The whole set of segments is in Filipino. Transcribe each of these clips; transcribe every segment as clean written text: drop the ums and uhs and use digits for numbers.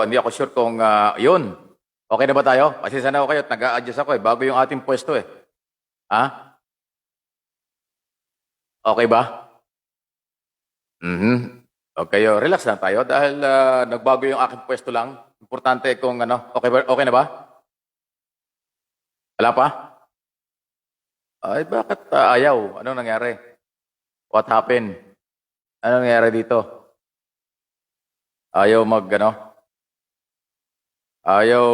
hindi ako sure kung yun. Okay na ba tayo? Pasensya na ako kayo at nag-a-adjust ako bago yung ating pwesto Ha? Okay ba? Okay, relax lang tayo dahil nagbago yung aking pwesto lang. Importante kung okay na ba? Wala pa? Ay, bakit ayaw? Anong nangyari? What happened? Anong nangyari dito? Ayaw ayaw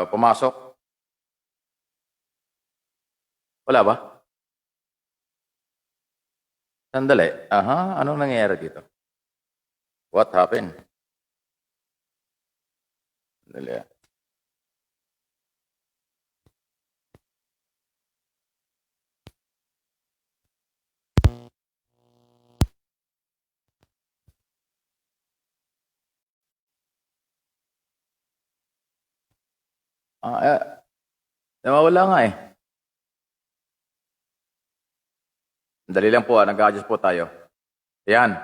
pumasok? Wala ba? Sandali. Anong nangyayari dito? What happened? Sandali. Nawawala nga Dali lang po, nag-adjust po tayo. Ayan.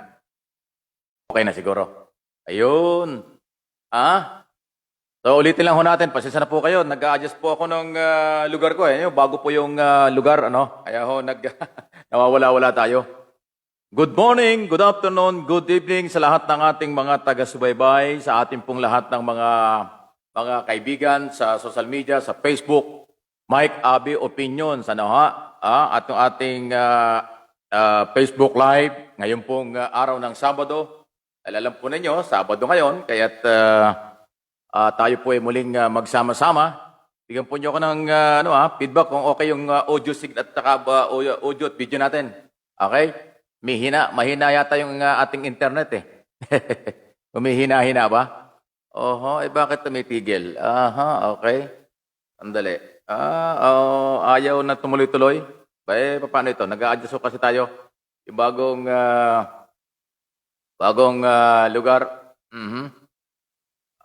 Okay na siguro. Ayun. So ulitin lang ho natin, pasensya na po kayo. Nag-adjust po ako ng lugar ko Bago po yung lugar, Kaya ho, nawawala-wala tayo. Good morning, good afternoon, good evening sa lahat ng ating mga taga-subaybay, sa ating pong lahat ng mga kaibigan sa social media, sa Facebook, Mike Abi Opinions, at yung ating Facebook Live, ngayon pong araw ng Sabado. Alam po ninyo, Sabado ngayon, kaya't tayo po ay muling magsama-sama. Bigyan po nyo ako ng feedback kung okay yung audio signal at audio at video natin. Okay? Mahina yata yung ating internet Humihina-hina ba? Bakit tumitigil? Okay. Andali. Ayaw na tumuloy-tuloy. Paano ito? Nag-a-adjust kasi tayo. Yung bagong lugar.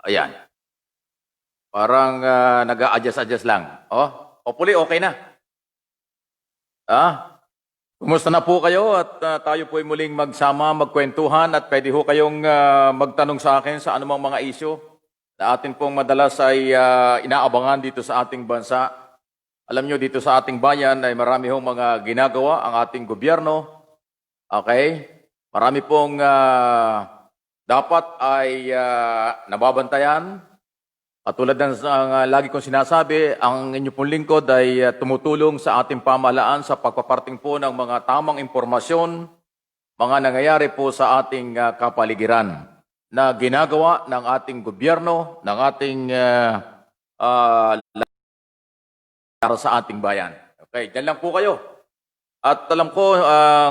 Ayan. Parang nag-a-adjust lang. Hopefully okay na. Kumusta na po kayo at tayo po ay muling magsama, magkwentuhan at pwede ho kayong magtanong sa akin sa anumang mga isyu na atin pong madalas ay inaabangan dito sa ating bansa. Alam nyo, dito sa ating bayan ay marami hong mga ginagawa ang ating gobyerno. Okay? Marami pong dapat ay nababantayan. Katulad ng lagi kong sinasabi, ang inyo pong lingkod ay tumutulong sa ating pamahalaan sa pagpaparting po ng mga tamang impormasyon, mga nangyayari po sa ating kapaligiran na ginagawa ng ating gobyerno, ng ating para sa ating bayan. Okay, dyan lang po kayo. At alam ko,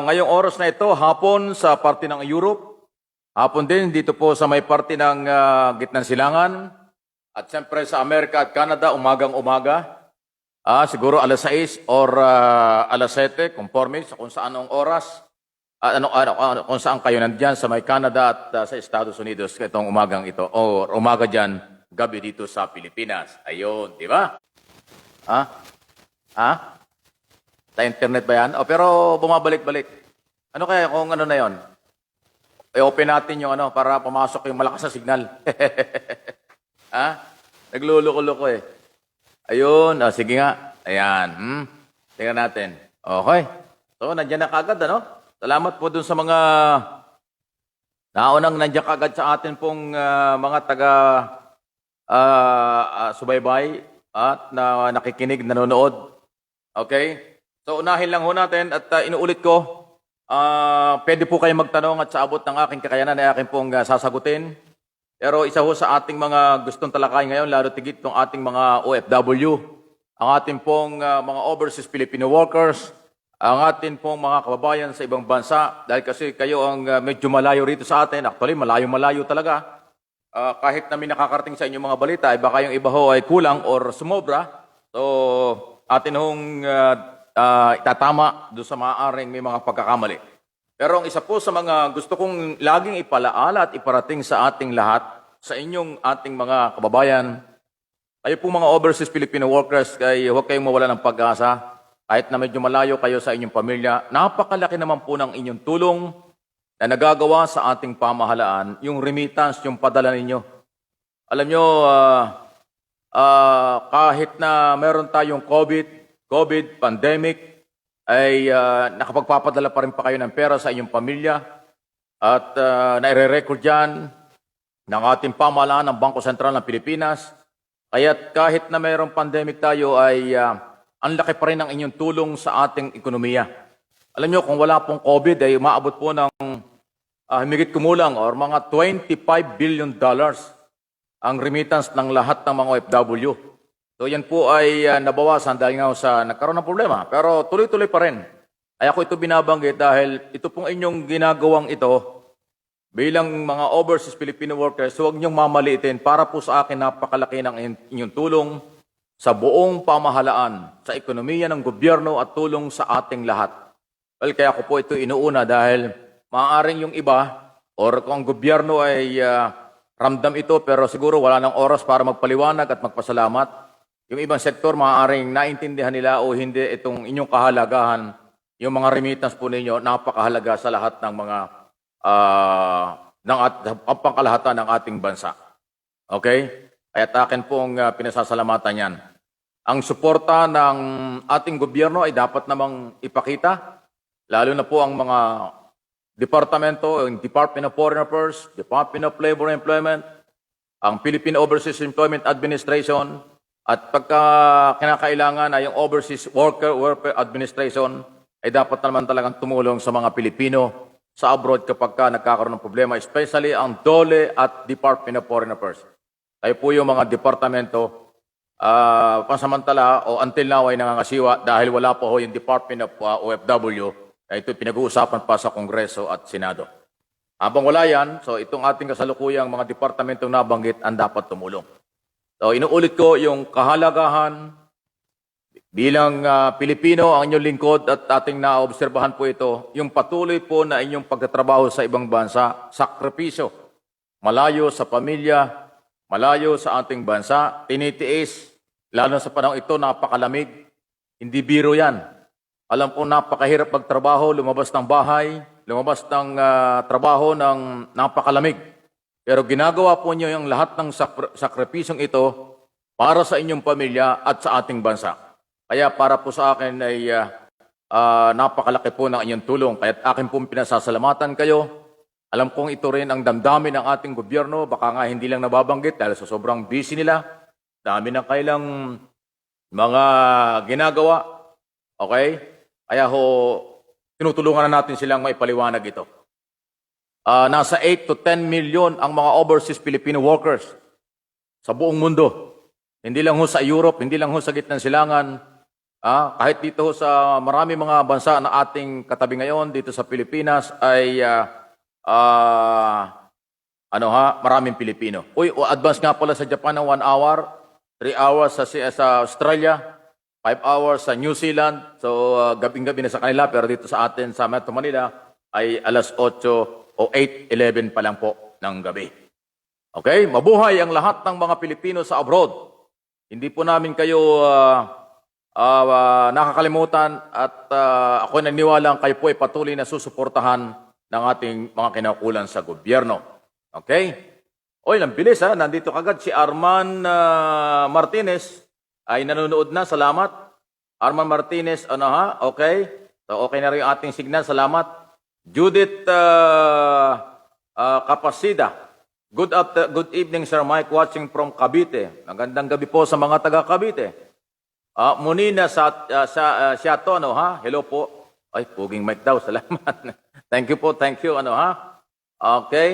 ngayong oras na ito, hapon sa parte ng Europe, hapon din dito po sa may parte ng Gitnang Silangan, at siyempre sa Amerika at Canada, umagang-umaga, siguro alas 6 or alas 7, conforme sa kung saan ang oras, kung saan kayo nandiyan sa may Canada at sa Estados Unidos, itong umagang ito, o umaga dyan, gabi dito sa Pilipinas. Ayun, di ba? Sa internet ba yan? Pero bumabalik-balik. Ano kaya kung ano na yon? I-open natin yung para pumasok yung malakas na signal. Nagluluko-luko Ayun, sige nga. Ayan. Tingnan natin. Okay. So, nandiyan na kagad, Salamat po dun sa mga naunang nandiyan kagad sa atin pong mga subaybay at nakikinig, nanonood. Okay? So, unahin lang ho natin at inuulit ko, pwede po kayo magtanong at sa abot ng aking kakayanan ay aking pong sasagutin. Pero isa ho sa ating mga gustong talakayin ngayon, lalo tigit itong ating mga OFW, ang ating pong mga overseas Filipino workers, ang ating pong mga kababayan sa ibang bansa, dahil kasi kayo ang medyo malayo rito sa atin, actually malayo-malayo talaga. Kahit namin nakakarating sa inyong mga balita, ay baka yung iba ho ay kulang or sumobra. So, atin hong itatama doon sa maaaring may mga pagkakamali. Pero ang isa po sa mga gusto kong laging ipalaala at iparating sa ating lahat, sa ating mga kababayan, kayo po mga overseas Filipino workers, huwag kayong mawala ng pag-asa. Kahit na medyo malayo kayo sa inyong pamilya, napakalaki naman po ng inyong tulong na nagagawa sa ating pamahalaan, yung remittance, yung padala ninyo. Alam nyo, kahit na meron tayong COVID pandemic, ay nakapagpapadala pa rin pa kayo ng pera sa inyong pamilya at naire-record yan ng ating pamahalaan ng Bangko Sentral ng Pilipinas. Kaya't kahit na mayroong pandemic tayo ay ang laki pa rin ng inyong tulong sa ating ekonomiya. Alam nyo, kung wala pong COVID ay umaabot po ng himigit kumulang or mga $25 billion ang remittance ng lahat ng mga OFW. So yan po ay nabawasan dahil nga sa nagkaroon ng problema. Pero tuloy-tuloy pa rin. Ay ako ito binabanggit dahil ito pong inyong ginagawang ito bilang mga overseas Filipino workers, huwag niyong mamaliitin para po sa akin napakalaki ng inyong tulong sa buong pamahalaan, sa ekonomiya ng gobyerno at tulong sa ating lahat. Well, kaya ako po ito inuuna dahil maaaring yung iba or kung ang gobyerno ay ramdam ito pero siguro wala nang oras para magpaliwanag at magpasalamat. Yung ibang sektor maaaring naintindihan nila o hindi itong inyong kahalagahan. Yung mga remittance po ninyo, napakahalaga sa lahat ng mga pangkalahatan ng ating bansa. Okay? Kaya akin pong pinasasalamatan yan. Ang suporta ng ating gobyerno ay dapat namang ipakita, lalo na po ang mga departamento, yung Department of Foreign Affairs, Department of Labor and Employment, ang Philippine Overseas Employment Administration, at pagka kinakailangan ay yung Overseas Worker Administration, ay dapat naman talagang tumulong sa mga Pilipino sa abroad kapag nagkakaroon ng problema, especially ang DOLE at Department of Foreign Affairs. Tayo po yung mga departamento pansamantala o until now ay nangangasiwa dahil wala po yung Department of OFW na ito pinag-uusapan pa sa Kongreso at Senado. Habang wala yan, so itong ating kasalukuyang mga departamentong nabanggit ang dapat tumulong. So inuulit ko yung kahalagahan bilang Pilipino, ang inyong lingkod at ating naobserbahan po ito, yung patuloy po na inyong pagtatrabaho sa ibang bansa, sakripisyo, malayo sa pamilya, malayo sa ating bansa, tinitiis, lalo sa panahon ito, napakalamig, hindi biro yan. Alam po, napakahirap magtrabaho, lumabas ng bahay, lumabas ng trabaho ng napakalamig. Pero ginagawa po niyo yung lahat ng sakripisyong ito para sa inyong pamilya at sa ating bansa. Kaya para po sa akin ay napakalaki po ng inyong tulong. Kaya akin pong pinasasalamatan kayo. Alam kong ito rin ang damdamin ng ating gobyerno. Baka nga hindi lang nababanggit dahil sa sobrang busy nila. Dami ng kailang mga ginagawa. Okay? Kaya tinutulungan na natin silang maipaliwanag ito. Nasa 8 to 10 million ang mga overseas Filipino workers sa buong mundo. Hindi lang ho sa Europe, hindi lang ho sa gitnang silangan. Kahit dito sa marami mga bansa na ating katabi ngayon, dito sa Pilipinas ay maraming Pilipino. Advance nga pala sa Japan ng 1 hour, 3 hours sa Australia, 5 hours sa New Zealand. So gabing-gabi na sa kanila, pero dito sa atin sa Metro Manila ay alas 8 o 8:11 pa lang po ng gabi. Okay? Mabuhay ang lahat ng mga Pilipino sa abroad. Hindi po namin kayo nakakalimutan at ako naniniwala kayo po ay patuloy na susuportahan ng ating mga kinaukulan sa gobyerno. Okay? Ang bilis ha. Nandito kagad si Arman Martinez ay nanonood na. Salamat. Arman Martinez, okay. So okay na rin yung ating signal. Salamat. Judith Capacida. Good evening, Sir Mike, watching from Cavite. Magandang gabi po sa mga taga Cavite. Munina Siato, hello po. Ay, puging Mike daw, salamat. Thank you po, thank you, Okay.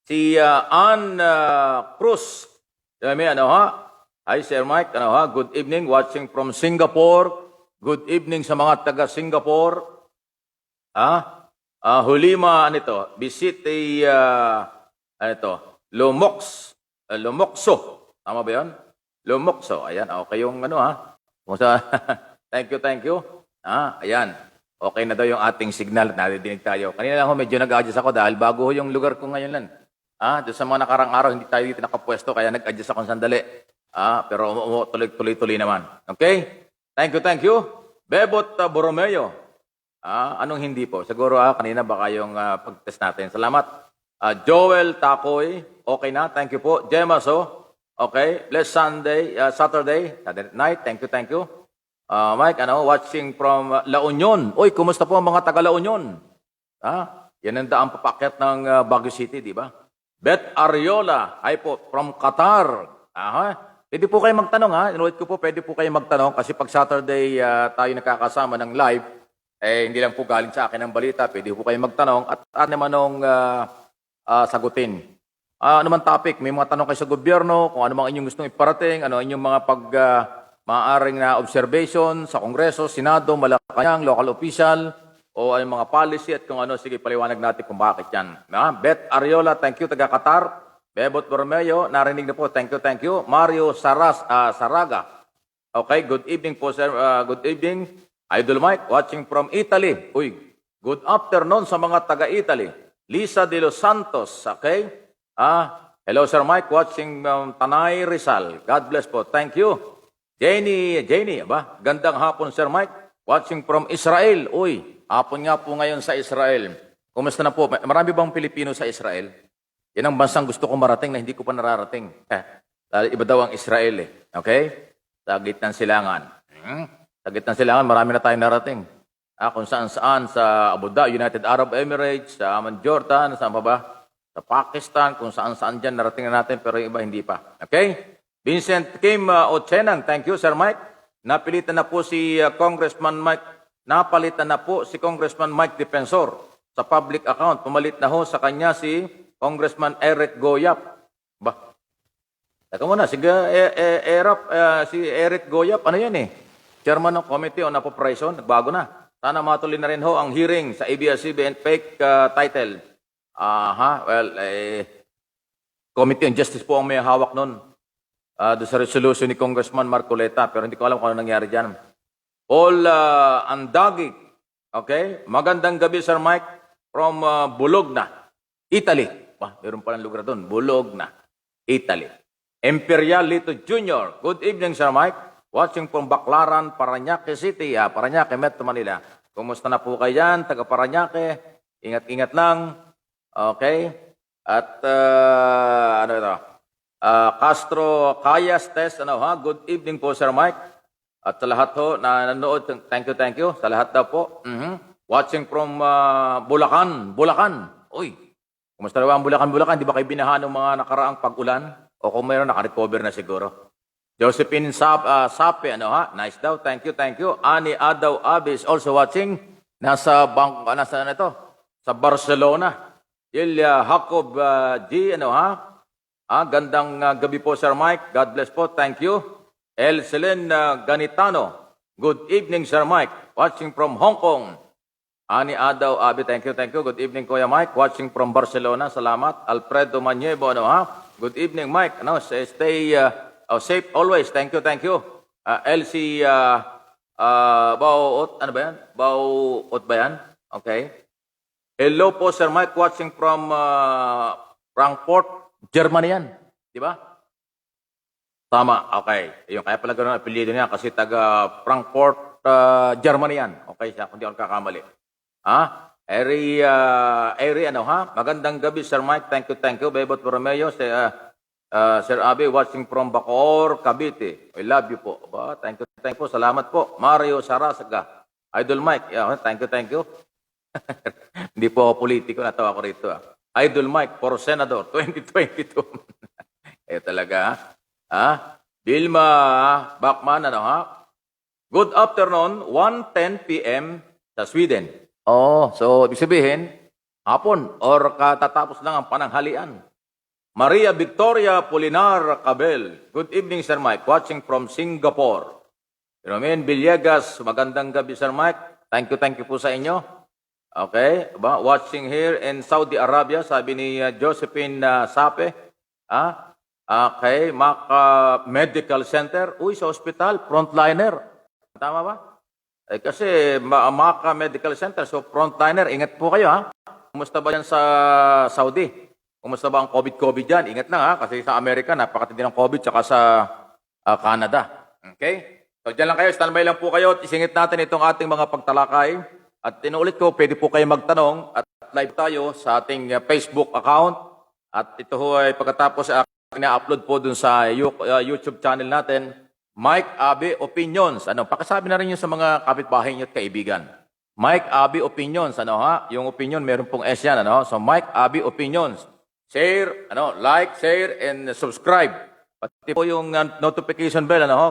Si Ann Cruz. Hi, Sir Mike, good evening, watching from Singapore. Good evening sa mga taga Singapore. Hulima, Bisite, Lumokso. Tama ba yun? Lumokso. Ayan, okay yung Thank you. Ayan. Okay na daw yung ating signal. Nadidinig tayo. Kanina lang medyo nag-adjust ako dahil bago yung lugar ko ngayon lang. Doon sa mga nakarang araw, hindi tayo dito nakapwesto, kaya nag-adjust ako sandali. Pero tuloy-tuloy naman. Okay? Thank you. Bebot Borromeo. Anong hindi po? Siguro kanina baka yung pag-test natin. Salamat. Joel Takoy. Okay na, thank you po. Gemma, so, okay. Blessed Saturday night. Thank you. Mike, watching from La Union. Uy, kumusta po ang mga taga La Union? Yan ang daang papakyat ng Baguio City, di ba? Beth Ariola, ay po, from Qatar. Pwede po kayo magtanong, ha? Inulit ko po, pwede po kayo magtanong kasi pag Saturday tayo nakakasama ng live, hindi lang po galing sa akin ang balita, pwede po kayo magtanong at naman nung sagutin. Ano man topic, may mga tanong kayo sa gobyerno, kung ano mga inyong gustong iparating, ano inyong mga maaaring na observation sa Kongreso, Senado, Malacanang, local official, o ay mga policy at kung ano, sige, paliwanag natin kung bakit yan. Beth Ariola, thank you, taga Qatar. Bebot Borromeo, narinig na po, thank you. Mario Saraga, okay, good evening po, sir. Good evening. Idol Mike, watching from Italy. Uy, good afternoon sa mga taga-Italy. Lisa de los Santos, okay? Hello, Sir Mike, watching Tanay Rizal. God bless po, thank you. Jenny, ba? Gandang hapon, Sir Mike. Watching from Israel. Uy, hapon nga po ngayon sa Israel. Kumusta na po? Marami bang Pilipino sa Israel? Yan ang bansang gusto ko marating na hindi ko pa nararating. Iba daw ang Israel Okay? Sa gitnang silangan. Sa gitnang silangan, marami na tayong narating. Kung saan-saan, sa Abu Dhabi, United Arab Emirates, sa Jordan, saan pa ba? Sa Pakistan, kung saan-saan dyan, narating na natin, pero yung iba hindi pa. Okay? Vincent Kim Ochenang, thank you, Sir Mike. Napalitan na po si Congressman Mike Defensor sa public account. Pumalit na ho sa kanya si Congressman Eric Goyap. Teka muna, si Eric Goyap, ano yan Chairman ng Committee on Appropriation, nagbago na. Sana matuloy na rin ho ang hearing sa ABS-CBN fake title. Committee on Justice po ang may hawak nun. Doon sa resolution ni Congressman Marcoleta, pero hindi ko alam kung ano nangyari dyan. Paul Andagi, okay? Magandang gabi, Sir Mike, from Bologna, Italy. Meron palang lugar doon, Bologna, Italy. Imperial Lito Jr., good evening, Sir Mike. Watching from Baclaran, Parañaque City, Parañaque, Metro Manila. Kumusta na po kayo dyan, taga Parañaque? Ingat-ingat lang. Okay? At ano ito? Castro Cayas Test, good evening po, Sir Mike. At sa lahat ho na nanonood, thank you. Sa lahat daw po. Watching from Bulacan. Uy, kumusta na ba ang Bulacan? Di ba kayo binahan ng mga nakaraang pag-ulan? O kung mayroon, naka-recover na siguro. Josephine Sape, nice daw, thank you. Ani Adaw Abi is also watching. Nasa sa Barcelona. Ilya Jacob G, gandang gabi po, Sir Mike. God bless po, thank you. El Selen Ganitano, good evening, Sir Mike. Watching from Hong Kong. Ani Adaw Abi, thank you. Good evening, Kuya Mike. Watching from Barcelona, salamat. Alfredo Maniebo, good evening, Mike. Stay safe always. Thank you. LC Bauot, ano ba yan? Bauot ba yan? Okay. Hello po, Sir Mike. Watching from Frankfurt, Germany yan. Di ba? Tama. Okay. Yung kaya pala gano'n ang apelyido niya kasi taga Frankfurt, Germany yan. Okay siya, kung di ako kakamali. Eri, magandang gabi, Sir Mike. Thank you. Bebot Borromeo, Sir Abe, watching from Bacoor, Cavite. I love you po. Thank you. Salamat po. Mario Sarasaga. Idol Mike. Thank you. Hindi po ako politiko. Natawa ko rito. Idol Mike for Senador 2022. Talaga. Vilma Bachman, Good afternoon, 1:10 p.m. sa Sweden. So ibig sabihin, hapon or katatapos lang ang pananghalian. Maria Victoria Polinar Cabel. Good evening, Sir Mike. Watching from Singapore. Romain Villegas, magandang gabi, Sir Mike. Thank you po sa inyo. Okay. Watching here in Saudi Arabia, sabi ni Josephine Sape. Okay. Maca Medical Center. Uy, sa hospital, frontliner. Tama ba? Kasi Maca Medical Center, so frontliner. Ingat po kayo, Kumusta ba yan sa Saudi? Kumusta ba ang COVID dyan? Ingat lang kasi sa Amerika, napakatindi ng COVID, tsaka sa Canada. Okay? So dyan lang kayo, standby lang po kayo at isingit natin itong ating mga pagtalakay. At inuulit ko, pwede po kayo magtanong at live tayo sa ating Facebook account At ito ho ay pagkatapos na-upload po dun sa YouTube channel natin, Mike Abi Opinions. Ano, pakisabi na rin yun sa mga kapitbahay niyo at kaibigan. Mike Abi Opinions, ano ha? Yung opinion, meron pong S yan, ano? So, Mike Abi Opinions. Share, ano, like, share, and subscribe. Pati po yung notification bell, ano ho?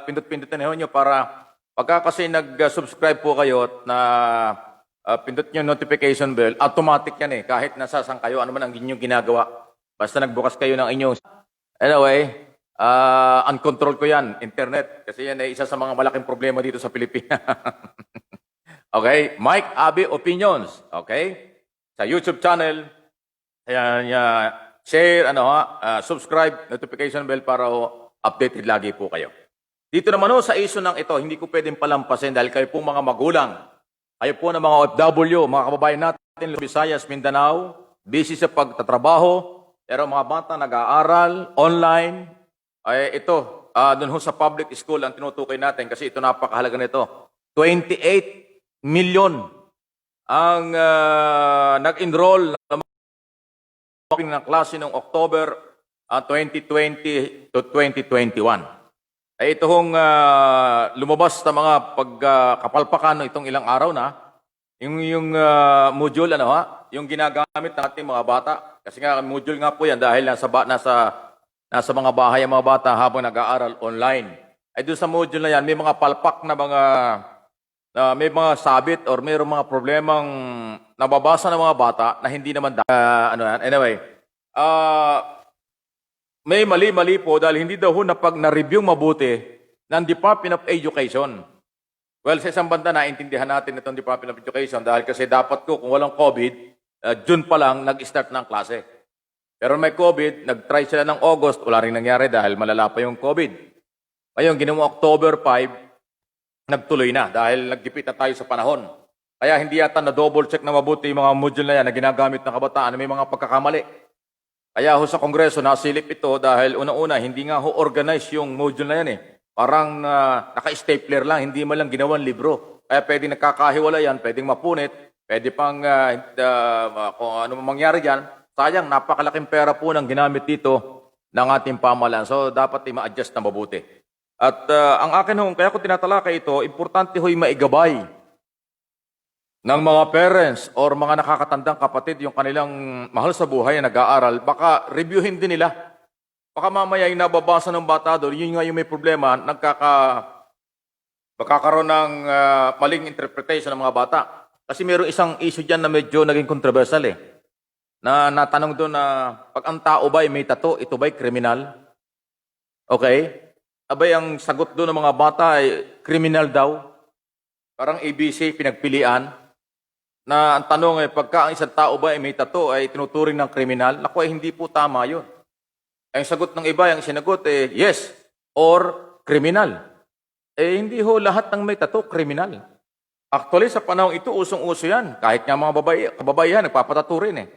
Pindot-pindutin nyo para pagka kasi nag-subscribe po kayo at na pindot nyo notification bell, automatic yan eh. Kahit nasasang kayo, ano man ang inyong ginagawa. Basta nagbukas kayo ng inyong... Anyway, uncontrolled ko yan, internet. Kasi yan ay isa sa mga malaking problema dito sa Pilipinas. Okay? Mike Abi Opinions. Okay? Sa YouTube channel, share, subscribe, notification bell para updated lagi po kayo. Dito naman sa issue ng ito, hindi ko pwedeng palampasin dahil kayo po mga magulang. Kayo po ng mga OFW, mga kababayan natin, Visayas, Mindanao, busy sa pagtatrabaho, pero mga bata nag-aaral, online, ay ito, dun sa public school ang tinutukoy natin kasi ito napakahalaga nito. 28 million ang nag-enroll ng klase noong October 2020 to 2021. Ay ito hong lumabas na mga pagkapalpakan itong ilang araw na, yung module, yung ginagamit ng ating mga bata. Kasi nga, module nga po yan dahil nasa mga bahay ang mga bata habang nag-aaral online. Ay doon sa module na yan, may mga palpak na may mga sabit or mayroong mga problemang nababasa ng mga bata na hindi naman anyway, may mali-mali po dahil hindi daw na-review mabuti ng Department of Education. Well, sa isang banda naintindihan natin itong Department of Education dahil kasi dapat kung walang COVID, June pa lang nag-start ng klase. Pero may COVID, nag-try sila ng August, wala rin nangyari dahil malala pa yung COVID. Ngayon, ginawa October 5, nagtuloy na dahil naggipit na tayo sa panahon. Kaya hindi yata na-double check na mabuti yung mga module na yan na ginagamit ng kabataan na may mga pagkakamali. Kaya sa Kongreso nasilip ito dahil una-una hindi nga organize yung module na yan eh. Parang naka-stapler lang, hindi man lang ginawang libro. Kaya pwedeng nakakahiwala yan, pwedeng mapunit, pwede pang kung ano mangyari dyan. Sayang, napakalaking pera po ng ginamit dito ng ating pamahalaan. So dapat i-ma-adjust na mabuti. At ang akin kaya ko tinatalakay ito, importante ho'y maigabay ng mga parents or mga nakakatandang kapatid yung kanilang mahal sa buhay na nag-aaral, baka reviewin din nila. Baka mamaya yung nababasa ng bata doon, yun nga yung may problema, magkakaroon ng maling interpretation ng mga bata. Kasi mayroong isang issue dyan na medyo naging controversial eh. Na natanong doon na pag ang tao ba ay may tato, ito ba'y kriminal? Okay? Abay, ang sagot doon ng mga bata ay kriminal daw. Parang ABC, pinagpilian. Na ang tanong ay, pagka ang isang tao ba ay may tato ay tinuturing ng kriminal? Naku, ay hindi po tama yun. Ang sagot ng iba, yung sinagot yes, or kriminal. Hindi ho lahat ng may tato, kriminal. Actually, sa panahon ito, usong-uso yan. Kahit nga mga kababayan, nagpapatato rin eh.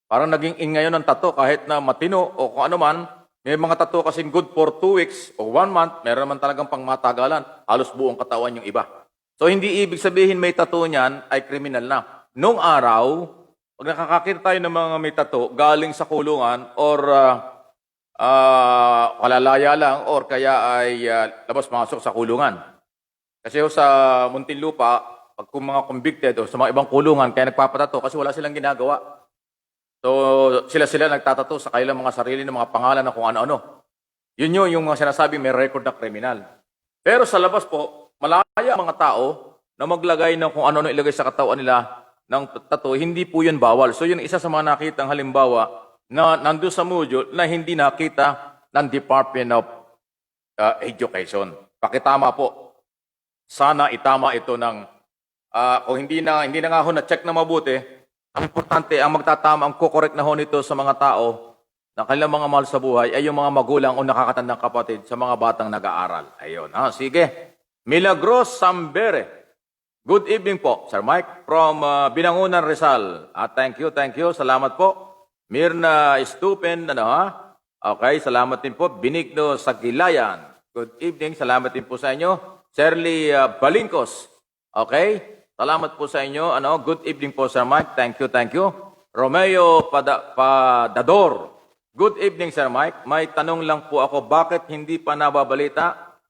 Parang naging in ngayon ng tato kahit na matino o kung ano man. May mga tattoo kasing good for 2 weeks o 1 month, meron naman talagang pangmatagalan. Halos buong katawan yung iba. So hindi ibig sabihin may tattoo niyan ay kriminal na. Noong araw, pag nakakakita tayo ng mga may tattoo galing sa kulungan or kalalaya lang or kaya ay labas-masok sa kulungan. Kasi sa Muntinlupa, pag kung mga convicted o sa mga ibang kulungan, kaya nagpapatato kasi wala silang ginagawa. So, sila nagtatato sa kanilang mga sarili ng mga pangalan na kung ano-ano. Yun yung mga sinasabing may record na kriminal. Pero sa labas po, malaya mga tao na maglagay ng kung ano-ano ilagay sa katawan nila ng tattoo, hindi po yun bawal. So, yun isa sa mga nakitang halimbawa na nandun sa module na hindi nakita ng Department of Education. Pakitama po. Sana itama ito ng, kung hindi na nga ho na-check na mabuti, ang importante, ang magtatama, ang kukorek na ho nito sa mga tao na kanilang mga mahal sa buhay ay yung mga magulang o nakakatandang kapatid sa mga batang nag-aaral. Ayun. Sige. Milagros Sambere. Good evening po, Sir Mike, from Binangunan, Rizal. Thank you. Salamat po. Mirna Stupen, Okay, salamat din po. Benigno Sagilayan. Good evening. Salamat din po sa inyo. Shirley Balingkos. Okay. Salamat po sa inyo. Good evening po, Sir Mike. Thank you. Romeo Padador. Good evening, Sir Mike. May tanong lang po ako, bakit hindi pa nababalita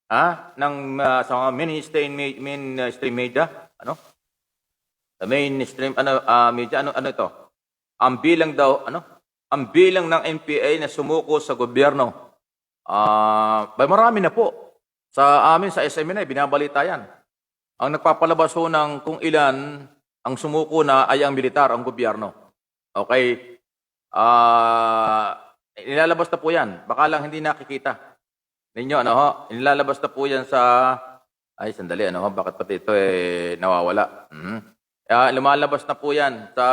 sa mga mainstream media? Ano? The mainstream media, ano ito? Ang bilang daw, ang bilang ng NPA na sumuko sa gobyerno. Marami na po. Sa amin, sa SMNI, binabalita yan. Ang nagpapalabas ho ng kung ilan ang sumuko na ay ang militar, ang gobyerno. Okay? Nilalabas na po yan. Baka lang hindi nakikita. Ninyo, nilalabas na po yan sa... Ay, sandali, bakit pati ito nawawala? Lumalabas na po yan sa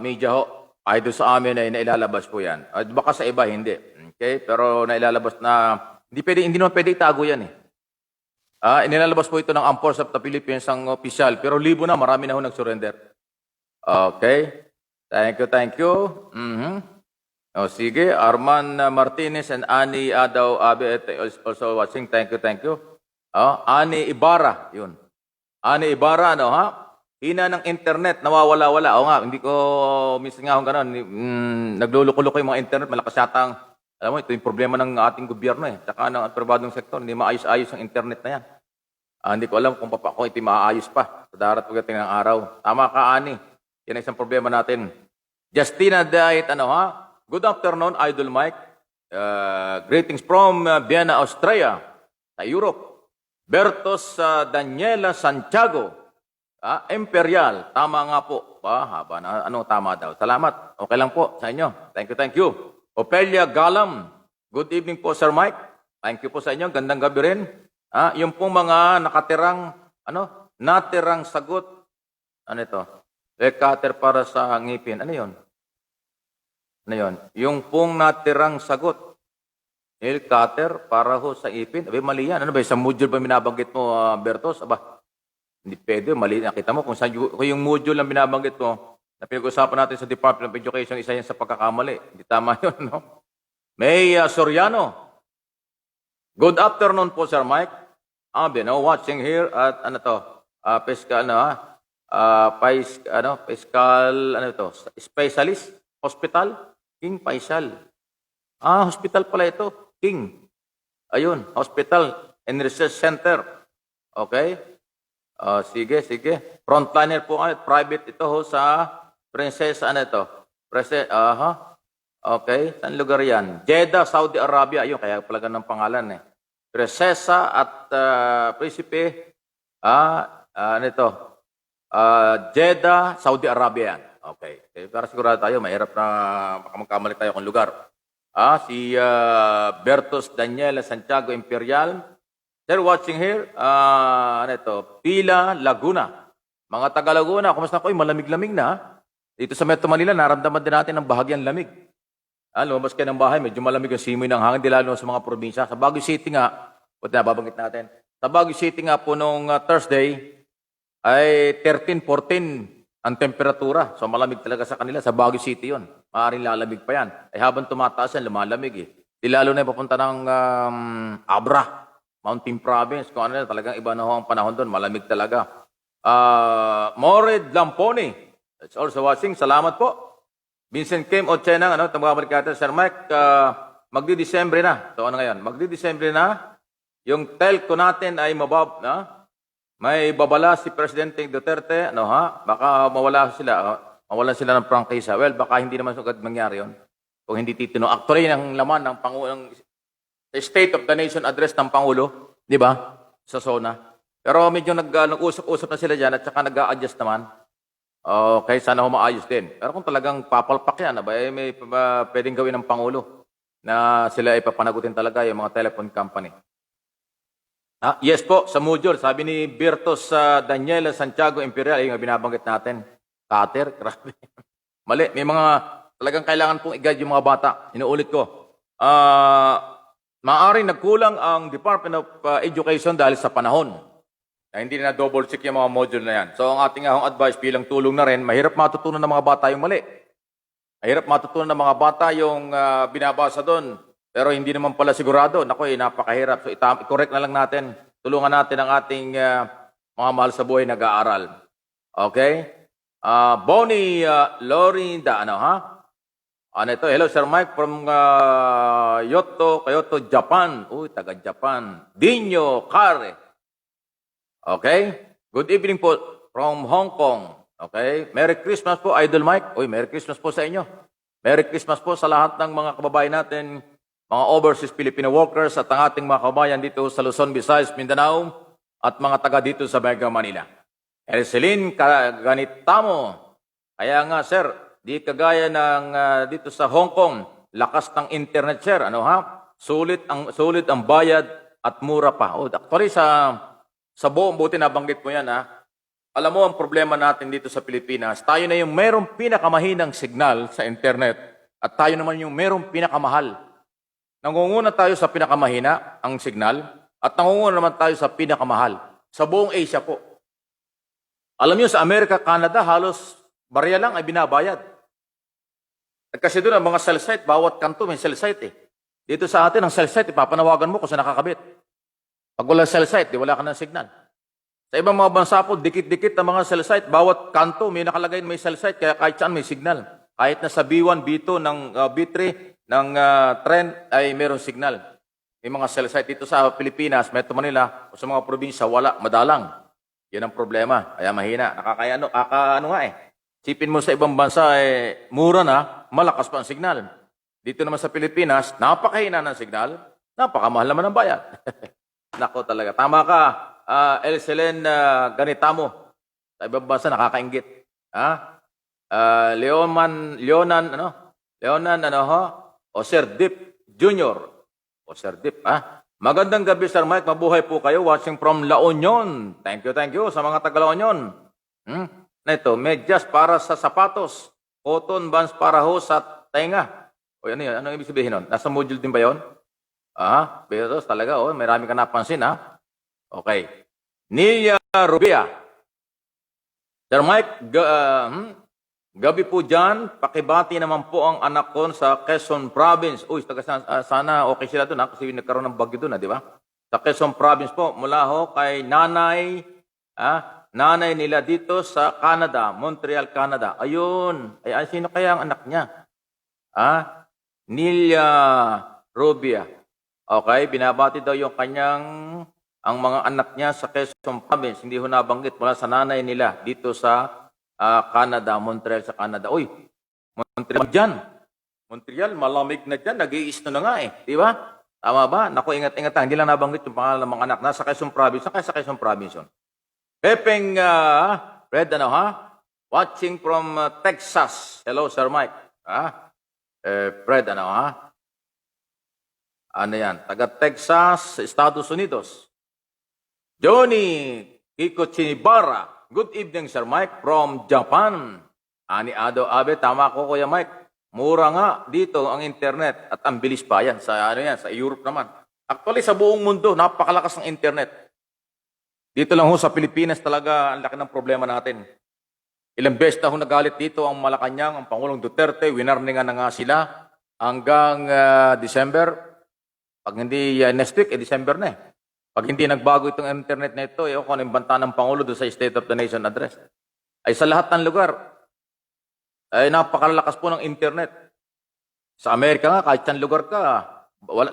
media ho. Ay, doon sa amin ay nailalabas po yan. Baka sa iba, hindi. Okay? Pero nailalabas na... Hindi naman pwede itago yan inilalabas po ito ng Armed Forces of the Philippines ang opisyal. Pero libo na, marami na ho nag-surrender. Okay? Thank you. Sige, Arman Martinez and Ani Adaw Abe also watching. Thank you. Ani Ibarra, yun. Ani Ibarra, hina ng internet, nawawala-wala. O nga, hindi ko, minsan nga akong gano'n, nagluluko-luko yung mga internet, malakas yatang, alam mo, ito yung problema ng ating gobyerno tsaka ng pribadong sektor, hindi maayos-ayos ang internet na yan. Hindi ko alam kung ito maayos pa sa darat pagdating ng araw. Tama ka, Ani. Yan ang isang problema natin. Justina Diet, good afternoon, Idol Mike. Greetings from Vienna, Austria, sa Europe. Bertos Daniela Santiago, Imperial. Tama nga po. Haba na, tama daw. Salamat. Okay lang po sa inyo. Thank you. Opelia Galam, good evening po, Sir Mike. Thank you po sa inyo. Gandang gabi rin. Yung pong mga natirang sagot. Ano ito? Cutter para sa ngipin. Ano yun? Yung pong natirang sagot. Cutter para ho sa ngipin. Mali yan. Ano ba? Sa module ba binabanggit mo, Bertos? Hindi pwede. Mali. Nakita mo kung yung module lang binabanggit mo, na pinag-usapan natin sa Department of Education, isa yan sa pagkakamali. Hindi tama yun, May Soriano. Good afternoon po, Sir Mike. Watching here at Specialist Hospital, King Faisal. Hospital pala ito, King. Ayun, Hospital and Research Center. Okay? Sige. Frontliner po kayo, private ito sa Prinsesa, Okay, saan lugar yan? Jeddah, Saudi Arabia. Ayun, kaya pala ganun ang pangalan Prinsesa at Prinsipe, Jeddah, Saudi Arabia yan. Okay. Para sigurado tayo, mahirap na magkamali tayo kung lugar. Si Bertos Daniela Santiago Imperial. They're watching here. Pila, Laguna. Mga taga Laguna, kumusta ko? Malamig-lamig na. Dito sa Metro Manila, naramdaman din natin ang bahagyang lamig. Lumabas kayo ng bahay, medyo malamig ang simoy ng hangin, di lalo sa mga probinsya. Sa Baguio City nga, nababanggit natin. Sa Baguio City nga po nung Thursday, ay 13, 14 ang temperatura. So malamig talaga sa kanila. Sa Baguio City yun. Maaaring lalamig pa yan. Habang tumataas yan, lumalamig Di lalo na papunta ng Abra, Mountain Province. Kung ano talagang iba na ho ang panahon doon. Malamig talaga. Mored Lamponi. That's also watching. Salamat po. Vincent Kim Ochenang, tumabalik natin, Sir Mike, magdi-Disyembre na. So ano ngayon? Magdi-Disyembre na. Yung telco natin ay may babala si Presidente Duterte, baka mawala sila ng prangkisa. Well, baka hindi naman agad mangyari yun. Kung hindi titino. Actually, ang laman ng Pangulong State of the Nation address ng Pangulo, di ba? Sa SONA. Pero medyo nag-usap-usap na sila dyan at saka nag-a-adjust naman. Okay, sana maayos din. Pero kung talagang papalpak yan, may pwedeng gawin ng Pangulo na sila ay papanagutin talaga yung mga telephone company. Yes po, sa module, sabi ni Bertos Daniela Santiago Imperial, yung binabanggit natin, cutter, grabe. Mali, may mga talagang kailangan pong i-guide yung mga bata. Inuulit ko. Maaaring nagkulang ang Department of Education dahil sa panahon. Hindi na double check yung mga module na yan. So ang ating advice bilang tulong na rin, mahirap matutunan ng mga bata yung mali. Mahirap matutunan ng mga bata yung binabasa doon. Pero hindi naman pala sigurado. Naku, napakahirap. So i-correct na lang natin. Tulungan natin ang ating mga mahal sa buhay nag-aaral. Okay? Bonnie Lorinda, ano ha? Ano ito? Hello, Sir Mike from Kyoto, Japan. Uy, taga-Japan. Dinyo Kare. Okay? Good evening po from Hong Kong. Okay? Merry Christmas po, Idol Mike. Uy, Merry Christmas po sa inyo. Merry Christmas po sa lahat ng mga kababayan natin, mga overseas Filipino workers at ang ating mga kababayan dito sa Luzon, Visayas, Mindanao at mga taga dito sa Mega Manila. Erceline Ganitamo. Kaya nga, sir, di kagaya ng dito sa Hong Kong, lakas ng internet, sir. Ano ha? Sulit ang bayad at mura pa. Oh, actually, sa buong buti nabanggit mo yan, ha? Alam mo, ang problema natin dito sa Pilipinas, tayo na yung merong pinakamahinang signal sa internet at tayo naman yung merong pinakamahal. Nangunguna tayo sa pinakamahina, ang signal, at nangunguna naman tayo sa pinakamahal. Sa buong Asia po. Alam niyo, sa Amerika, Canada, halos barya lang ay binabayad. Kasi doon ang mga cell site, bawat kanto may cell site eh. Dito sa atin, ang cell site, ipapanawagan mo kung saan nakakabit. Pag wala cell site, di wala ka ng signal. Sa ibang mga bansa po, dikit-dikit ang mga cell site, bawat kanto may nakalagay may cell site, kaya kahit saan may signal. Kahit na sa B1, B2, ng B3, ng trend ay mayroong signal. May mga cell site dito sa Pilipinas, Metro Manila, o sa mga probinsya, wala, madalang. Yan ang problema. Kaya mahina. Nakakaano nga eh. Sipin mo sa ibang bansa, mura na, malakas pa ang signal. Dito naman sa Pilipinas, napakahina ng signal, napakamahal naman ang bayad. Nako talaga. Tama ka, Elcelen Ganitamo. Sa ibang bansa, nakakaingit. Leonan, o Sir Dip Jr. O Sir Dip, Magandang gabi, Sir Mike. Mabuhay po kayo. Watching from La Union. Thank you sa mga taga La Union. Ito, medyas para sa sapatos. Cotton bands para ho sa tenga. O ano yun? Ano ibig sabihin nun? Nasa module din ba yun? Pero talaga, marami ka napansin, ha? Okay. Nilia Rubia. Sir Mike, gabi po dyan, pakibati naman po ang anak ko sa Quezon Province. Uy, sana okay sila doon, kasi nagkaroon ng bagyo doon, di ba? Sa Quezon Province po, mula ho kay nanay, nanay nila dito sa Canada, Montreal, Canada. Ayun, sino kaya ang anak niya? Nilia Rubia. Okay, binabati daw yung ang mga anak niya sa Quezon Province. Hindi ho nabanggit mula sa nanay nila dito sa Canada, Montreal sa Canada. Uy, Montreal dyan. Montreal, malamig na dyan. Nag-i-snow na nga eh. Di ba? Tama ba? Naku, ingat-ingat. Hindi lang nabanggit yung pangalan ng mga anak. Nasa Quezon Province. Saan kaya sa Quezon Province yun? Pepeng Red, watching from Texas. Hello, Sir Mike. Fred, Ano yan? Taga Texas, Estados Unidos. Johnny Kiko Chinibara. Good evening, Sir Mike, from Japan. Ani Ado Abe, tama ko, Kuya Mike. Mura nga dito ang internet at ang bilis pa yan. Sa Europe naman. Actually, sa buong mundo, napakalakas ng internet. Dito lang ho sa Pilipinas talaga ang laki ng problema natin. Ilang beses na ho nagalit dito ang Malacanang, ang Pangulong Duterte, winarningan na nga sila hanggang December. Pag hindi next week, December na eh. Pag hindi nagbago itong internet na ito, kung anong banta ng Pangulo doon sa State of the Nation address, ay sa lahat ng lugar, ay napakalakas po ng internet. Sa Amerika nga, kahit saan lugar ka,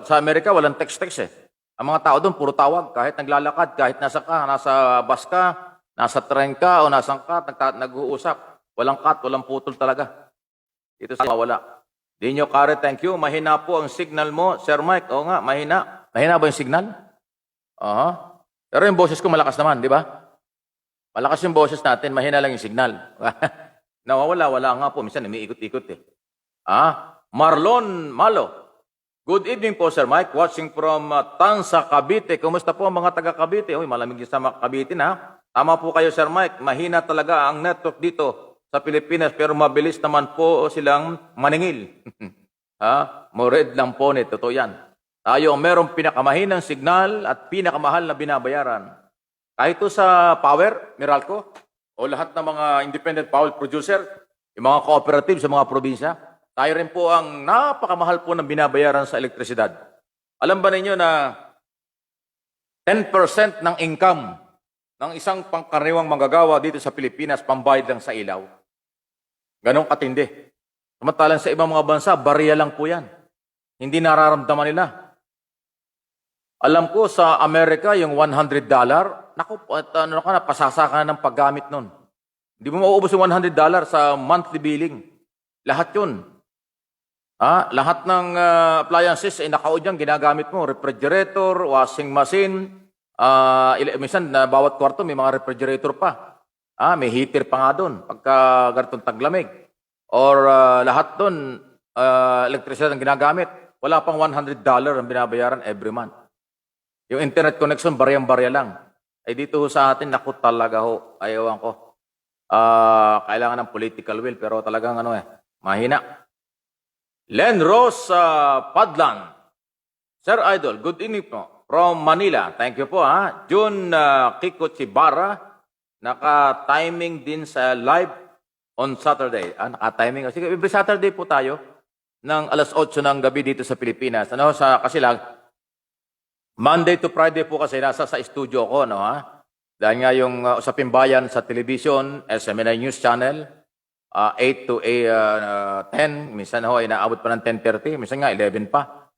sa Amerika walang text-text eh. Ang mga tao doon, puro tawag. Kahit naglalakad, kahit nasa bus ka, nasa tren ka, o nasaan ka, nag-uusap. Walang cut, walang putol talaga. Dito sa wala. Dinyo Kare, thank you. Mahina po ang signal mo, Sir Mike. Oo nga, mahina. Mahina ba yung signal? Pero yung boses ko malakas naman, di ba? Malakas yung boses natin, mahina lang yung signal. Wala nga po. Minsan, umiikot-ikot eh. Marlon Malo. Good evening po, Sir Mike. Watching from Tansa, Cavite. Kumusta po ang mga taga Cavite? Uy, malamig sa mga Cavite na. Tama po kayo, Sir Mike. Mahina talaga ang network dito sa Pilipinas, pero mabilis naman po silang maningil. Mored lang po nito. Totoo yan. Tayo ang merong pinakamahinang signal at pinakamahal na binabayaran. Kahit ito sa power, Meralco, o lahat ng mga independent power producer, yung mga cooperative sa mga probinsya, tayo rin po ang napakamahal po ng binabayaran sa elektrisidad. Alam ba ninyo na 10% ng income ng isang pangkaraniwang manggagawa dito sa Pilipinas pambayad lang sa ilaw? Ganong katindi. Samantalang sa ibang mga bansa, barya lang po yan. Hindi nararamdaman nila. Alam ko sa Amerika, yung $100, naku, ano ka na, pasasa ka na ng paggamit nun. Hindi mo mauubos yung $100 sa monthly billing. Lahat yun. Lahat ng appliances ay nakaod yan, ginagamit mo. Refrigerator, washing machine, minsan na bawat kwarto may mga refrigerator pa. May heater pa nga doon pagka ganitong taglamig. Or lahat doon, electricity ang ginagamit. Wala pang $100 ang binabayaran every month. Yung internet connection, baryang-barya lang. Ay dito sa atin, naku talaga ho, ayawan ko. Kailangan ng political will, pero talagang mahina. Len Rose Padlan. Sir Idol, good evening po. From Manila. Thank you po June Kiko Chibara. Naka-timing din sa live on Saturday. Naka-timing. Sige, every Saturday po tayo ng alas 8 ng gabi dito sa Pilipinas. Kasi lang, Monday to Friday po kasi nasa sa studio ko. Dahil nga yung Usaping Bayan sa television, SMNI News Channel, 8 to 10, minsan ay naabot pa ng 10:30, minsan nga 11 pa.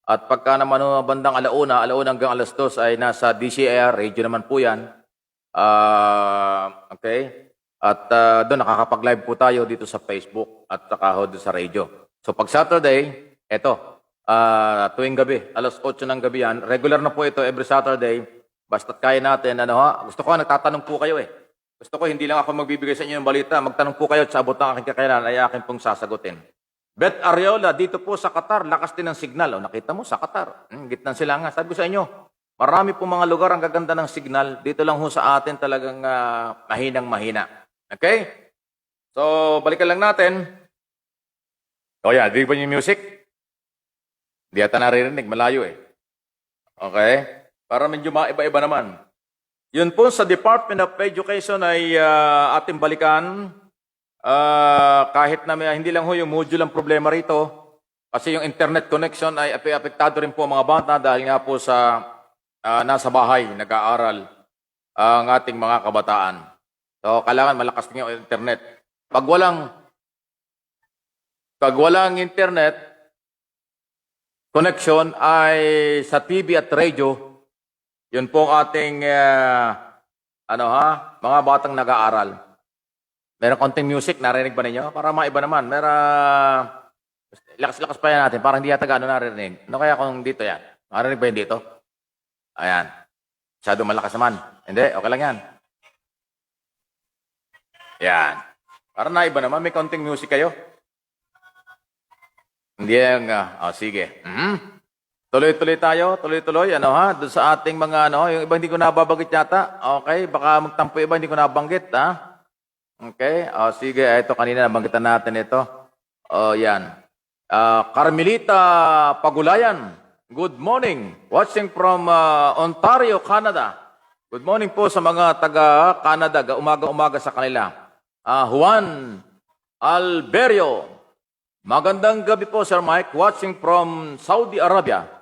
At pagka naman bandang alauna hanggang alas 2 ay nasa DCR, radio naman po yan. Okay? At doon nakakapag-live po tayo dito sa Facebook at saka doon sa radio. So pag Saturday, tuwing gabi, alas 8 ng gabi yan, regular na po ito every Saturday, basta't kaya natin, gusto ko nagtatanong po kayo Gusto ko, hindi lang ako magbibigay sa inyo ng balita. Magtanong po kayo at sa abot ng aking kakayanan ay akin pong sasagutin. Beth Ariola, dito po sa Qatar, lakas din ng signal. Nakita mo, sa Qatar. Gitnang sila nga. Sabi ko sa inyo, marami po mga lugar ang gaganda ng signal. Dito lang ho sa atin talagang mahinang-mahina. Okay? So, balikan lang natin. Dinig ba yung music? Hindi yata naririnig, malayo Okay? Para medyo maiba-iba naman. Yun po sa Department of Education ay ating balikan. Kahit na hindi lang ho yung module ang problema rito. Kasi yung internet connection ay apektado rin po ang mga bata dahil nga po sa nasa bahay, nag-aaral ang ating mga kabataan. So, kailangan malakas din yung internet. Pag walang internet connection ay sa TV at radio, yun po ang ating mga batang nag-aaral. Meron konting music, narinig ba ninyo? Para maiba naman. Lakas-lakas pa yan natin, parang hindi yata gano'n narinig. Ano kaya kung dito yan? Narinig ba yun dito? Ayan. Masyado malakas naman. Hindi, okay lang yan. Yan. Para naiba naman, may konting music kayo. Hindi yan, sige. Tuloy-tuloy tayo, tuloy-tuloy, doon sa ating mga, yung iba hindi ko nababanggit yata, okay, baka magtampo iba, hindi ko nabanggit, okay, sige, ito kanina nabanggitan natin ito, yan, Carmelita Pagulayan, good morning, watching from Ontario, Canada, good morning po sa mga taga-Canada, umaga-umaga sa kanila, Juan Alberio, magandang gabi po, Sir Mike, watching from Saudi Arabia.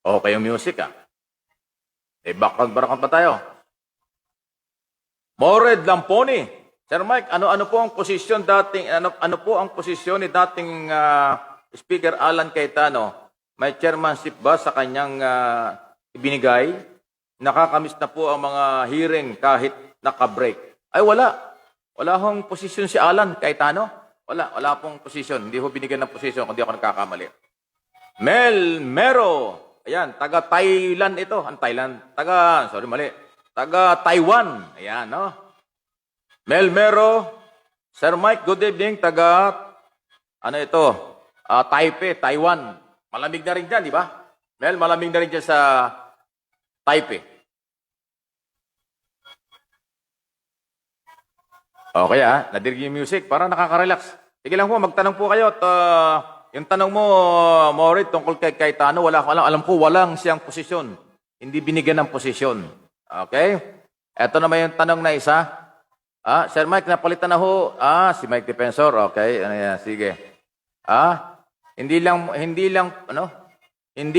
Okay yung music, background pa tayo. Mored Lamponi. Sir Mike, ano po ang posisyon ano po ang posisyon ni dating Speaker Alan Cayetano? May chairmanship ba sa kanyang ibinigay? Nakakamiss na po ang mga hearing kahit naka-break. Ay wala. Wala hong posisyon si Alan Cayetano. Wala pong posisyon. Hindi ho binigyan ng posisyon kung di ako nagkakamali. Mel Mero. Ayan, taga Thailand ito. Ang Thailand. Taga Taiwan. Ayan, Mel Mero. Sir Mike, good evening. Taga, Taipei, Taiwan. Malamig na rin dyan, di ba? Mel, malamig na rin dyan sa Taipei. Okay, nadirig yung music. Para nakaka-relax. Sige lang po, magtanong po kayo. At, yung tanong mo, Morit, tungkol kay Cayetano, alam ko, walang siyang posisyon. Hindi binigyan ng posisyon. Okay? Ito naman yung tanong na isa. Sir Mike, napalitan na ho. Si Mike Defensor. Okay, sige. Hindi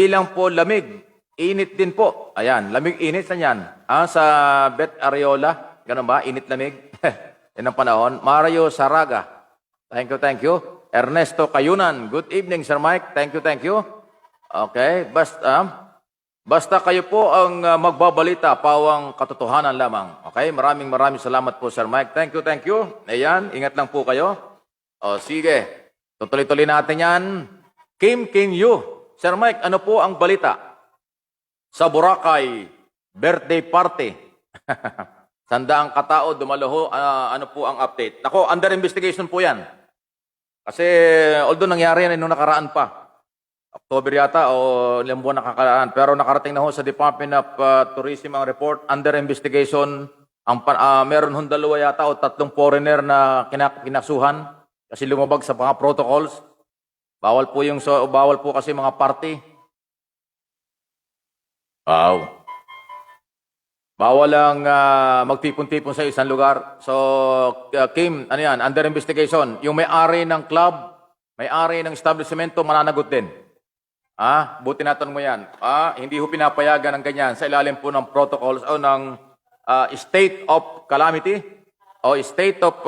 lang po lamig. Init din po. Ayan, lamig-init na yan. Sa Beth Ariola. Ganun ba? Init-lamig. Yan ang panahon. Mario Saraga. Thank you, thank you. Ernesto Cayunan. Good evening, Sir Mike. Thank you, thank you. Okay. Basta kayo po ang magbabalita, pawang katotohanan lamang. Okay? Maraming salamat po, Sir Mike. Thank you, thank you. Ayan, ingat lang po kayo. O, sige. Tutuloy-tuloy natin yan. Kim King Yu. Sir Mike, ano po ang balita? Sa Boracay, birthday party. Sandaang katao, dumalo, ano po ang update? Nako, under investigation po yan. Kasi, although nangyari yan nung nakaraan pa. October yata o ilang buwan nakakaraan. Pero nakarating na ho sa Department of Tourism ang report. Under investigation, meron hong 2 yata o 3 foreigner na kinasuhan kasi lumabag sa mga protocols. Bawal po kasi mga party. Wow. Bawal lang magtipon-tipon sa isang lugar. So, Kim, ano yan? Under investigation. Yung may-ari ng club, may-ari ng establishmento, mananagot din. Buti natanong mo yan. Hindi ho pinapayagan ng ganyan sa ilalim po ng protocols o ng state of calamity o state of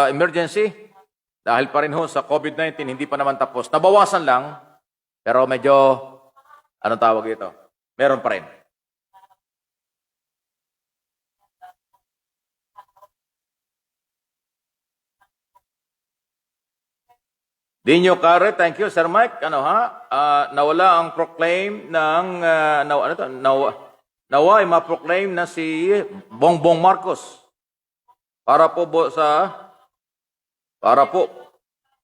emergency. Dahil pa rin ho sa COVID-19, hindi pa naman tapos. Nabawasan lang, pero medyo, anong tawag ito? Meron pa rin. Dinyo Care, thank you, Sir Mike. Nawala ang proclaim ng naway ma-proclaim na si Bongbong Marcos. Para po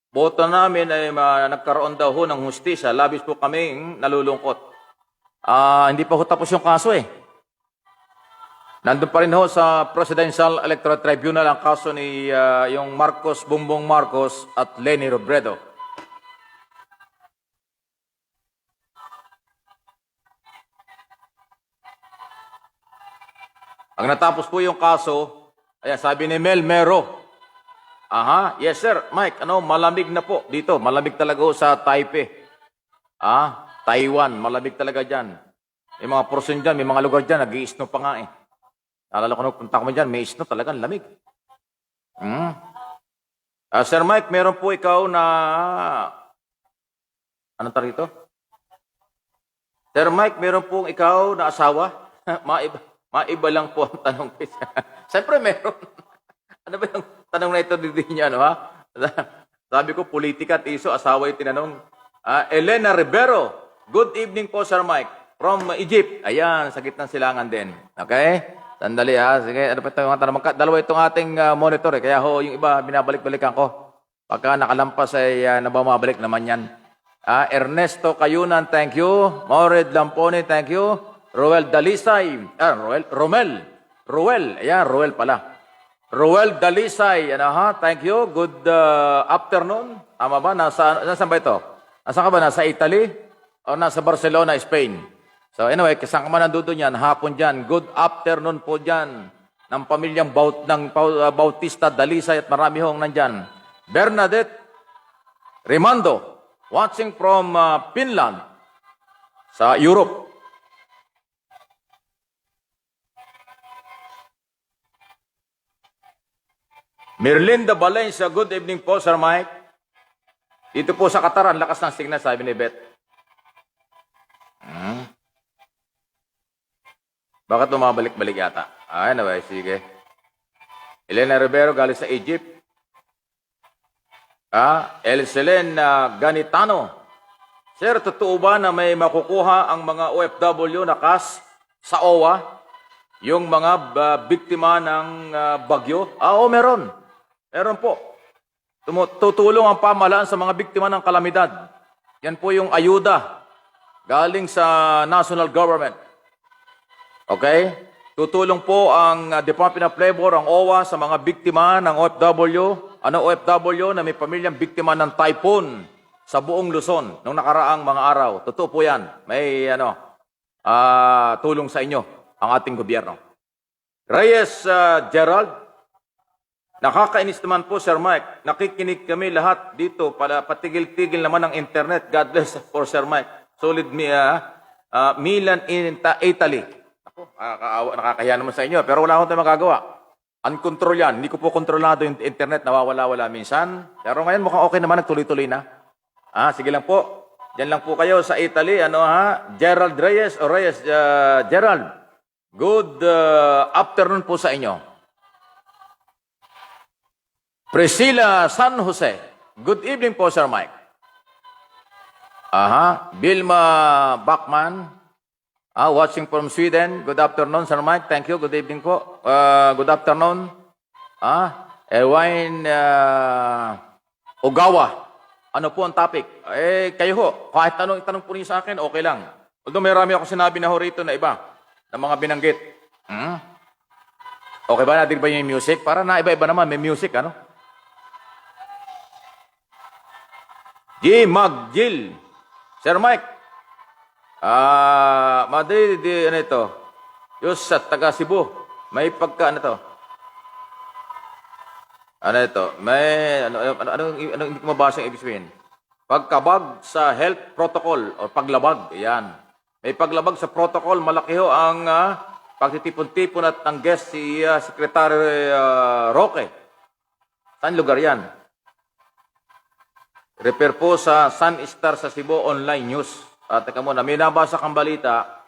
boto namin ay nagkaroon daw ho ng hustisya. Labis po kaming nalulungkot. Hindi pa ho tapos yung kaso eh. Nandun pa rin ho sa Presidential Electoral Tribunal ang kaso ni yung Bongbong Marcos at Leni Robredo. Ang natapos po yung kaso, ayan, sabi ni Mel Mero. Yes sir, Mike, malamig na po dito. Malamig talaga ho sa Taipei. Taiwan, malamig talaga dyan. May mga portion dyan, may mga lugar dyan, nag-i-snow pa nga eh. Naalala ko nung punta ko dyan, may snow talagang lamig. Sir Mike, meron po ikaw na... Anong tawag ito? Sir Mike, meron po ikaw na asawa? Maiba lang po ang tanong. Siyempre meron. Ano ba yung tanong na ito din niya, Sabi ko, politika at iso, asawa yung tinanong. Elena Rivero, good evening po, Sir Mike. From Egypt. Ayan, sa gitnang silangan din. Okay? Sandali Sige, ano pa ito yung tanong? Dalawa itong ating monitor eh. Kaya ho, yung iba, binabalik-balikan ko. Pagka nakalampas ay nabamabalik naman yan. Ernesto Cayunan, thank you. Maured Lampone, thank you. Roel Dalisay. Roel. Ayan, Roel pala. Roel Dalisay. Thank you. Good afternoon. Tama ba? Nasaan ba ito? Nasaan ka ba? Nasa Italy? O nasa Barcelona, Spain? So anyway, kasang ka man nandun yan, hapon dyan. Good afternoon po dyan. Ng pamilyang Bautista Dalisay at marami hong nandyan. Bernadette Rimando. Watching from Finland. Sa Europe. Merlinda Valencia, good evening po, Sir Mike. Dito po sa Qatar, ang lakas ng signal, sabi ni Beth. Bakit lumabalik-balik yata? Anyway, sige. Elena Rivero, galing sa Egypt. Elselen Ganitano. Sir, totoo ba na may makukuha ang mga OFW na cash sa OWA? Yung mga biktima ng bagyo? Oo, meron. Meron po. Tutulong ang pamahalaan sa mga biktima ng kalamidad. Yan po yung ayuda galing sa national government. Okay? Tutulong po ang Department of Labor, ang OWA, sa mga biktima ng OFW. OFW na may pamilyang biktima ng typhoon sa buong Luzon noong nakaraang mga araw. Totoo po yan. May tulong sa inyo ang ating gobyerno. Reyes Gerald, nakakainis naman po, Sir Mike. Nakikinig kami lahat dito para patigil-tigil naman ang internet. God bless for Sir Mike. Solid Milan in Italy. Ako, nakakahiya naman sa inyo, pero wala akong tayo magagawa. Uncontrol yan. Hindi ko po kontrolado yung internet, nawawala-wala minsan. Pero ngayon mukhang okay naman, nagtuloy-tuloy na. Sige lang po. Diyan lang po kayo sa Italy. Gerald Reyes o Reyes, Gerald. Good afternoon po sa inyo. Priscilla San Jose. Good evening po, Sir Mike. Vilma Bachman. Watching from Sweden. Good afternoon, Sir Mike. Thank you. Good evening po. Good afternoon. Erwin Ogawa. Ano po ang topic? Kayo ho. Kahit anong itanong po niyo sa akin, okay lang. Although may rami ako sinabi na ho rito na iba. Na mga binanggit. Okay ba? Natin ba yung music? Para na iba-iba naman. May music, ano? G. Mag-Jill. Sir Mike. Madrid, ano ito? Yung sa taga Cebu. May pagka, ano to? Ano ito? May, hindi ko mabasa yung ibig sabihin. Pagkabag sa health protocol o paglabag. Ayan. May paglabag sa protocol. Malaki ho ang pagtitipon-tipon at ng guest si Secretary Roque. Saan lugar yan? Refer po sa Sun Star sa Cebu Online News. Teka muna, may nabasa kang balita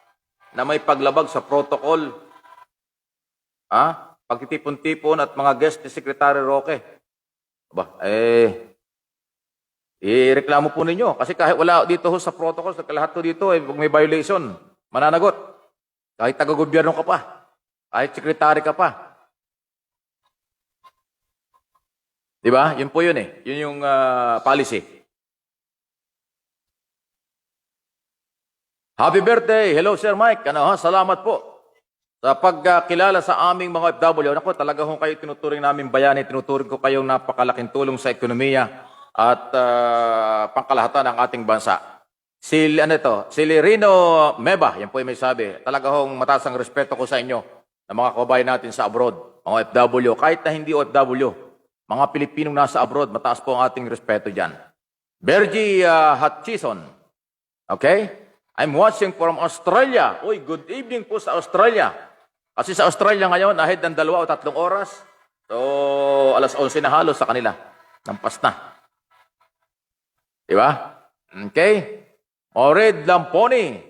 na may paglabag sa protocol. Pagtitipon-tipon at mga guest ni Secretary Roque. Ireklamo po ninyo. Kasi kahit wala dito ho sa protocol, sa lahat to dito, may violation, mananagot. Kahit taga-gobyerno ka pa. Kahit secretary ka pa. Diba? Yun po yun eh. Yun yung policy. Happy birthday! Hello, Sir Mike. Salamat po sa pagkilala sa aming mga OFW. Naku, talaga kung kayo tinuturing namin bayani, tinuturing ko kayong napakalaking tulong sa ekonomiya at pangkalahatan ng ating bansa. Si Lirino Meba, yan po yung may sabi. Talaga kong mataas ang respeto ko sa inyo na mga kababayan natin sa abroad, mga OFW. Kahit na hindi OFW, mga Pilipinong nasa abroad, mataas po ang ating respeto dyan. Bergie Hutchison. Okay? I'm watching from Australia. Uy, good evening po sa Australia. Kasi sa Australia ngayon, ahead ng 2 o 3 oras. So, alas 11 na halos sa kanila. Nampas na. Diba? Okay? Ored Lamponi.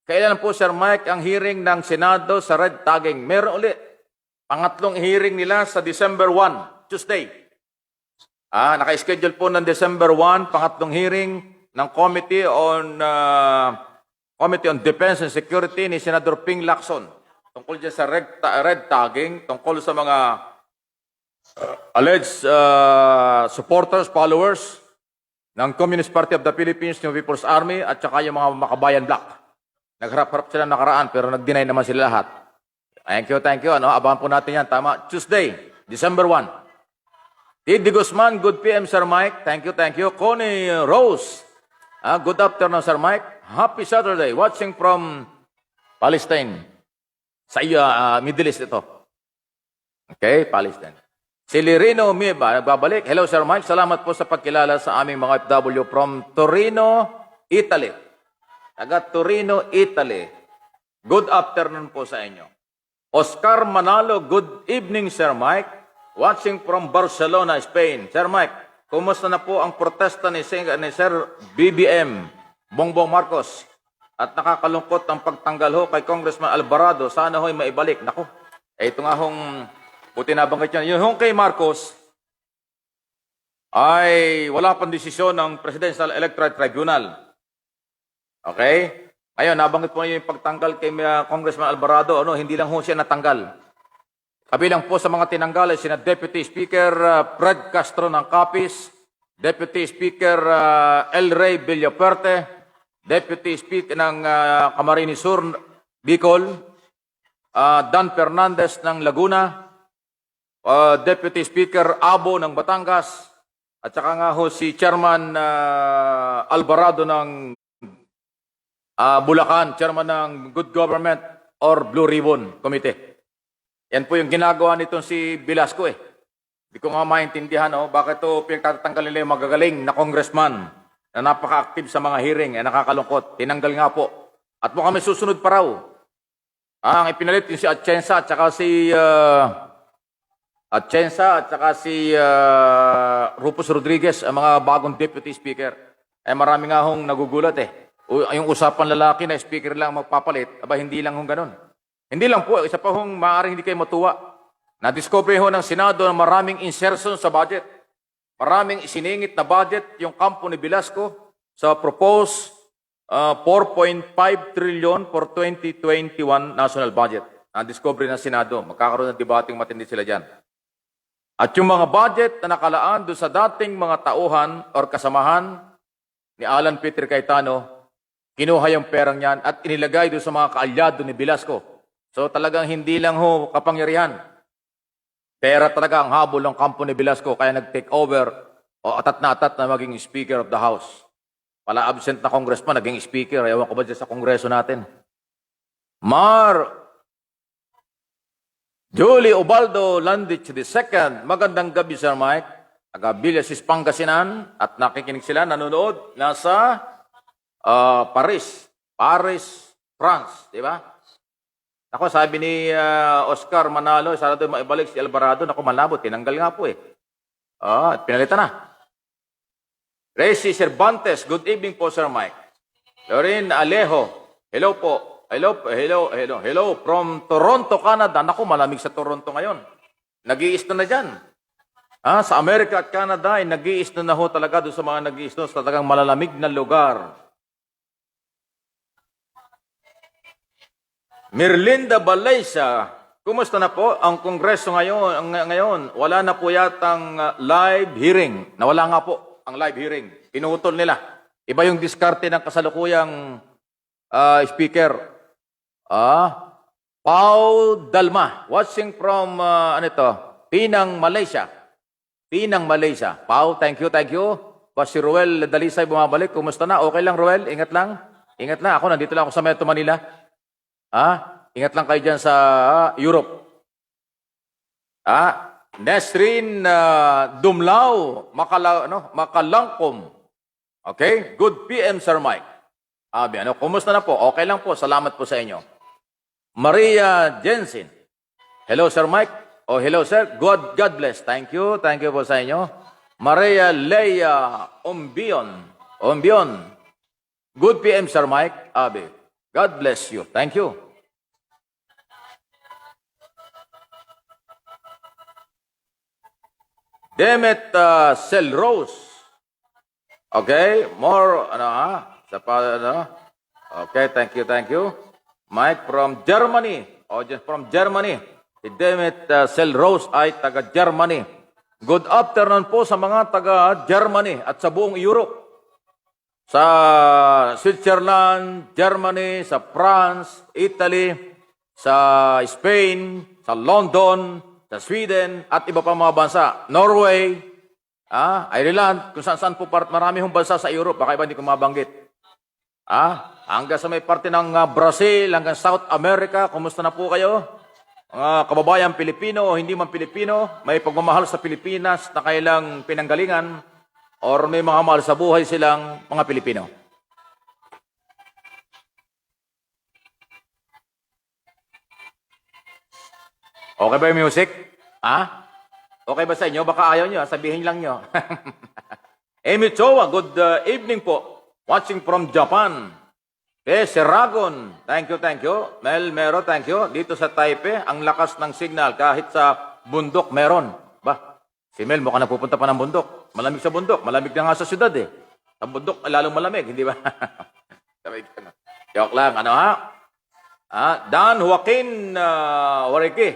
Kailan po, Sir Mike, ang hearing ng Senado sa red tagging? Meron ulit. Pangatlong hearing nila sa December 1, Tuesday. Naka-schedule po ng December 1, pangatlong hearing ng Committee on Defense and Security ni Senador Ping Lacson tungkol dyan sa red tagging, tungkol sa mga alleged supporters, followers ng Communist Party of the Philippines, New People's Army, at saka yung mga Makabayan Black. Nagharap-harap sila nakaraan pero nag-deny naman sila lahat. Thank you. Abangan po natin yan. Tama. Tuesday, December 1. Didi Guzman, good PM, Sir Mike. Thank you. Connie Rose. Good afternoon, Sir Mike. Happy Saturday. Watching from Palestine. Sa Middle East ito. Okay, Palestine. Si Lirino Miba, nagbabalik. Hello, Sir Mike. Salamat po sa pagkilala sa aming mga OFW from Torino, Italy. Taga Torino, Italy. Good afternoon po sa inyo. Oscar Manalo, good evening, Sir Mike. Watching from Barcelona, Spain. Sir Mike, kumusta na po ang protesta ni Sir BBM, Bongbong Marcos? At nakakalungkot ang pagtanggal ho kay Congressman Alvarado. Sana ho'y maibalik. Naku, ito nga hong buti nabanggit yan. Yung kay Marcos ay wala pang desisyon ng Presidential Electoral Tribunal. Okay? Ngayon, nabanggit po yung pagtanggal kay Congressman Alvarado. Hindi lang ho siya natanggal. Kabilang po sa mga tinanggal ay sina Deputy Speaker Fred Castro ng Capiz, Deputy Speaker El Rey Villafuerte, Deputy Speaker ng Camarines Sur, Bicol, Dan Fernandez ng Laguna, Deputy Speaker Abo ng Batangas, at saka nga ho si Chairman Alvarado ng Bulacan, Chairman ng Good Government or Blue Ribbon Committee. Yan po yung ginagawa nitong si Velasco eh. Hindi ko nga maintindihan bakit ito pinagtatanggal nila yung magagaling na congressman na napaka-active sa mga hearing, nakakalungkot. Tinanggal nga po. At mukhang may susunod pa raw. Ang ipinalit yung si Atienza at saka si Atienza at saka si Rufus Rodriguez, ang mga bagong deputy speaker. Eh marami nga hong nagugulat eh. Yung usapan lalaki na speaker lang magpapalit, aba hindi lang hong ganun. Hindi lang po, isa pa hong maaaring hindi kayo matuwa. Na-discover ho ng Senado na maraming insertion sa budget. Maraming isiningit na budget yung kampo ni Velasco sa proposed 4.5 trillion for 2021 national budget. Na-discover ng Senado. Magkakaroon ng debating matindi sila dyan. At yung mga budget na nakalaan doon sa dating mga tauhan or kasamahan ni Alan Peter Cayetano, kinuha yung perang yan at inilagay doon sa mga kaalyado ni Velasco. So talagang hindi lang ho kapangyarihan. Pera talaga ang habol ng kampo ni Velasco kaya nag-take over o atat na maging Speaker of the House. Pala absent na congressman, naging Speaker. Ewan ko ba dyan sa kongreso natin? Julie Ubaldo Landich II. Magandang gabi, Sir Mike. Taga-Villasis, Pangasinan. At nakikinig sila, nanonood. Nasa Paris, France. Di ba? Ako, sabi ni Oscar Manalo, sana doon maibalik si Alvarado. Naku, malabo. Tinanggal nga po eh. Pinalitan na. Reci Cervantes. Good evening po, Sir Mike. Lorin Alejo. Hello po. Hello. From Toronto, Canada. Naku, malamig sa Toronto ngayon. Nag-i-snow na dyan. Sa Amerika at Canada, ay nag-i-snow na ho talaga doon sa mga nag-i-snow sa talagang malalamig na lugar. Mirlinda Balaysa. Kumusta na po ang Kongreso ngayon? Wala na po yatang live hearing. Nawala nga po ang live hearing. Pinutol nila. Iba yung diskarte ng kasalukuyang speaker. Pau Dalma, watching from, Pinang, Malaysia. Pau, thank you. Si Ruel Dalisay bumabalik. Kumusta na? Okay lang, Ruel? Ingat lang. Ako, nandito lang ako sa Metro Manila. Ingat lang kayo dyan sa Europe. Nesrin Dumlao, Makalangkom. Okay? Good PM, Sir Mike. Kumusta na po? Okay lang po. Salamat po sa inyo. Maria Jensen. Hello, Sir Mike. Hello, sir. God bless. Thank you po sa inyo. Maria Leia Ombion. Good PM, Sir Mike. God bless you. Thank you. Demet Selrose. Okay, more, Okay, thank you. Mike from Germany. Just from Germany. Si Demet Selrose ay taga-Germany. Good afternoon po sa mga taga-Germany at sa buong Europe. Sa Switzerland, Germany, sa France, Italy, sa Spain, sa London, sa Sweden, at iba pa mga bansa. Norway, Ireland, kung saan po marami hong bansa sa Europe, baka iba hindi ko mabanggit. Hanggang sa may parte ng Brazil, hanggang South America, kumusta na po kayo? Mga kababayan Pilipino o hindi man Pilipino, may pagmamahal sa Pilipinas na kailang pinanggalingan or may mga mahal sa buhay silang mga Pilipino. Okay ba yung music? Okay ba sa inyo? Baka ayaw nyo, sabihin lang nyo. Amy Chowa, good evening po. Watching from Japan. Seragon, thank you. Mel Mero, thank you. Dito sa Taipei, ang lakas ng signal kahit sa bundok meron. Si Mel mukhang napupunta pa ng bundok. Malamig sa bundok, malamig na nga sa syudad eh. Sa bundok, lalong malamig, hindi ba? Joke lang, Dan Joaquin Warige.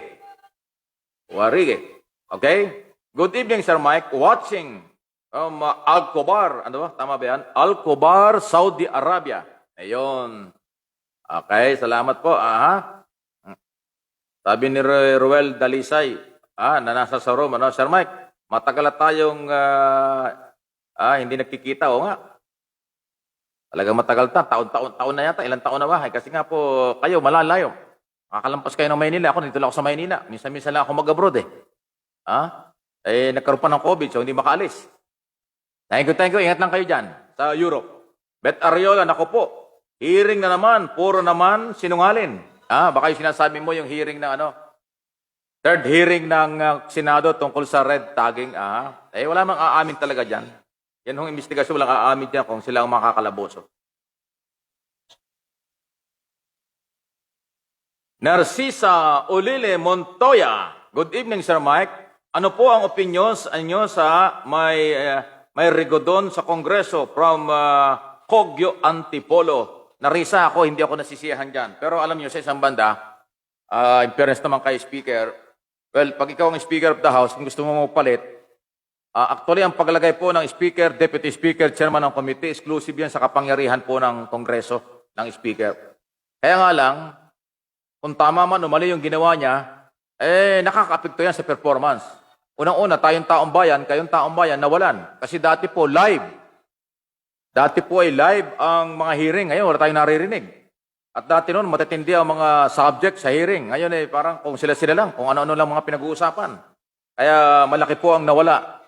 Okay? Good evening, Sir Mike. Watching Al-Khobar. Tama ba yan? Al-Khobar, Saudi Arabia. Ayun. Okay, salamat po. Sabi ni Ruel Dalisay, na nasa sa room, Sir Mike, matagal na tayong hindi nagkikita. O nga. Talagang matagal na. Taon na yata. Ilang taon na ba? Kasi nga po, kayo malalayo. Makalampas kayo ng Maynila. Ako, dito lang ako sa Maynila. Minsan-minsan lang ako mag-abroad eh. Nagkaroon pa ng COVID, so hindi makaalis. Thank you. Ingat lang kayo dyan sa Europe. Bet Ariola, nako po. Hearing na naman, puro naman sinungalin. Baka yung sinasabi mo yung hearing na Third hearing ng Senado tungkol sa red tagging. Wala mang aamin talaga dyan. Yan hong investigasyon, walang aamin dyan kung sila ang makakalaboso. Narcisa Olile Montoya. Good evening, Sir Mike. Ano po ang opinion inyo sa may rigodon sa Kongreso from Kogyo Antipolo? Narisa ako, hindi ako nasisiyahan dyan. Pero alam niyo, sa isang banda, in fairness naman kay Speaker, well, pag ikaw ang Speaker of the House, kung gusto mo mapalit, actually, ang paglagay po ng Speaker, Deputy Speaker, Chairman ng Committee, exclusive yan sa kapangyarihan po ng Kongreso, ng Speaker. Kaya nga lang, kung tama man o mali yung ginawa niya, nakaka-apekto yan sa performance. Unang-una, tayong taong bayan, kayong taong bayan, nawalan. Kasi dati po, live. Dati po ay live ang mga hearing. Ngayon, wala tayong naririnig. At dati noon, matatindi ang mga subject sa hearing. Ngayon parang kung sila-sila lang, kung ano-ano lang mga pinag-uusapan. Kaya malaki po ang nawala.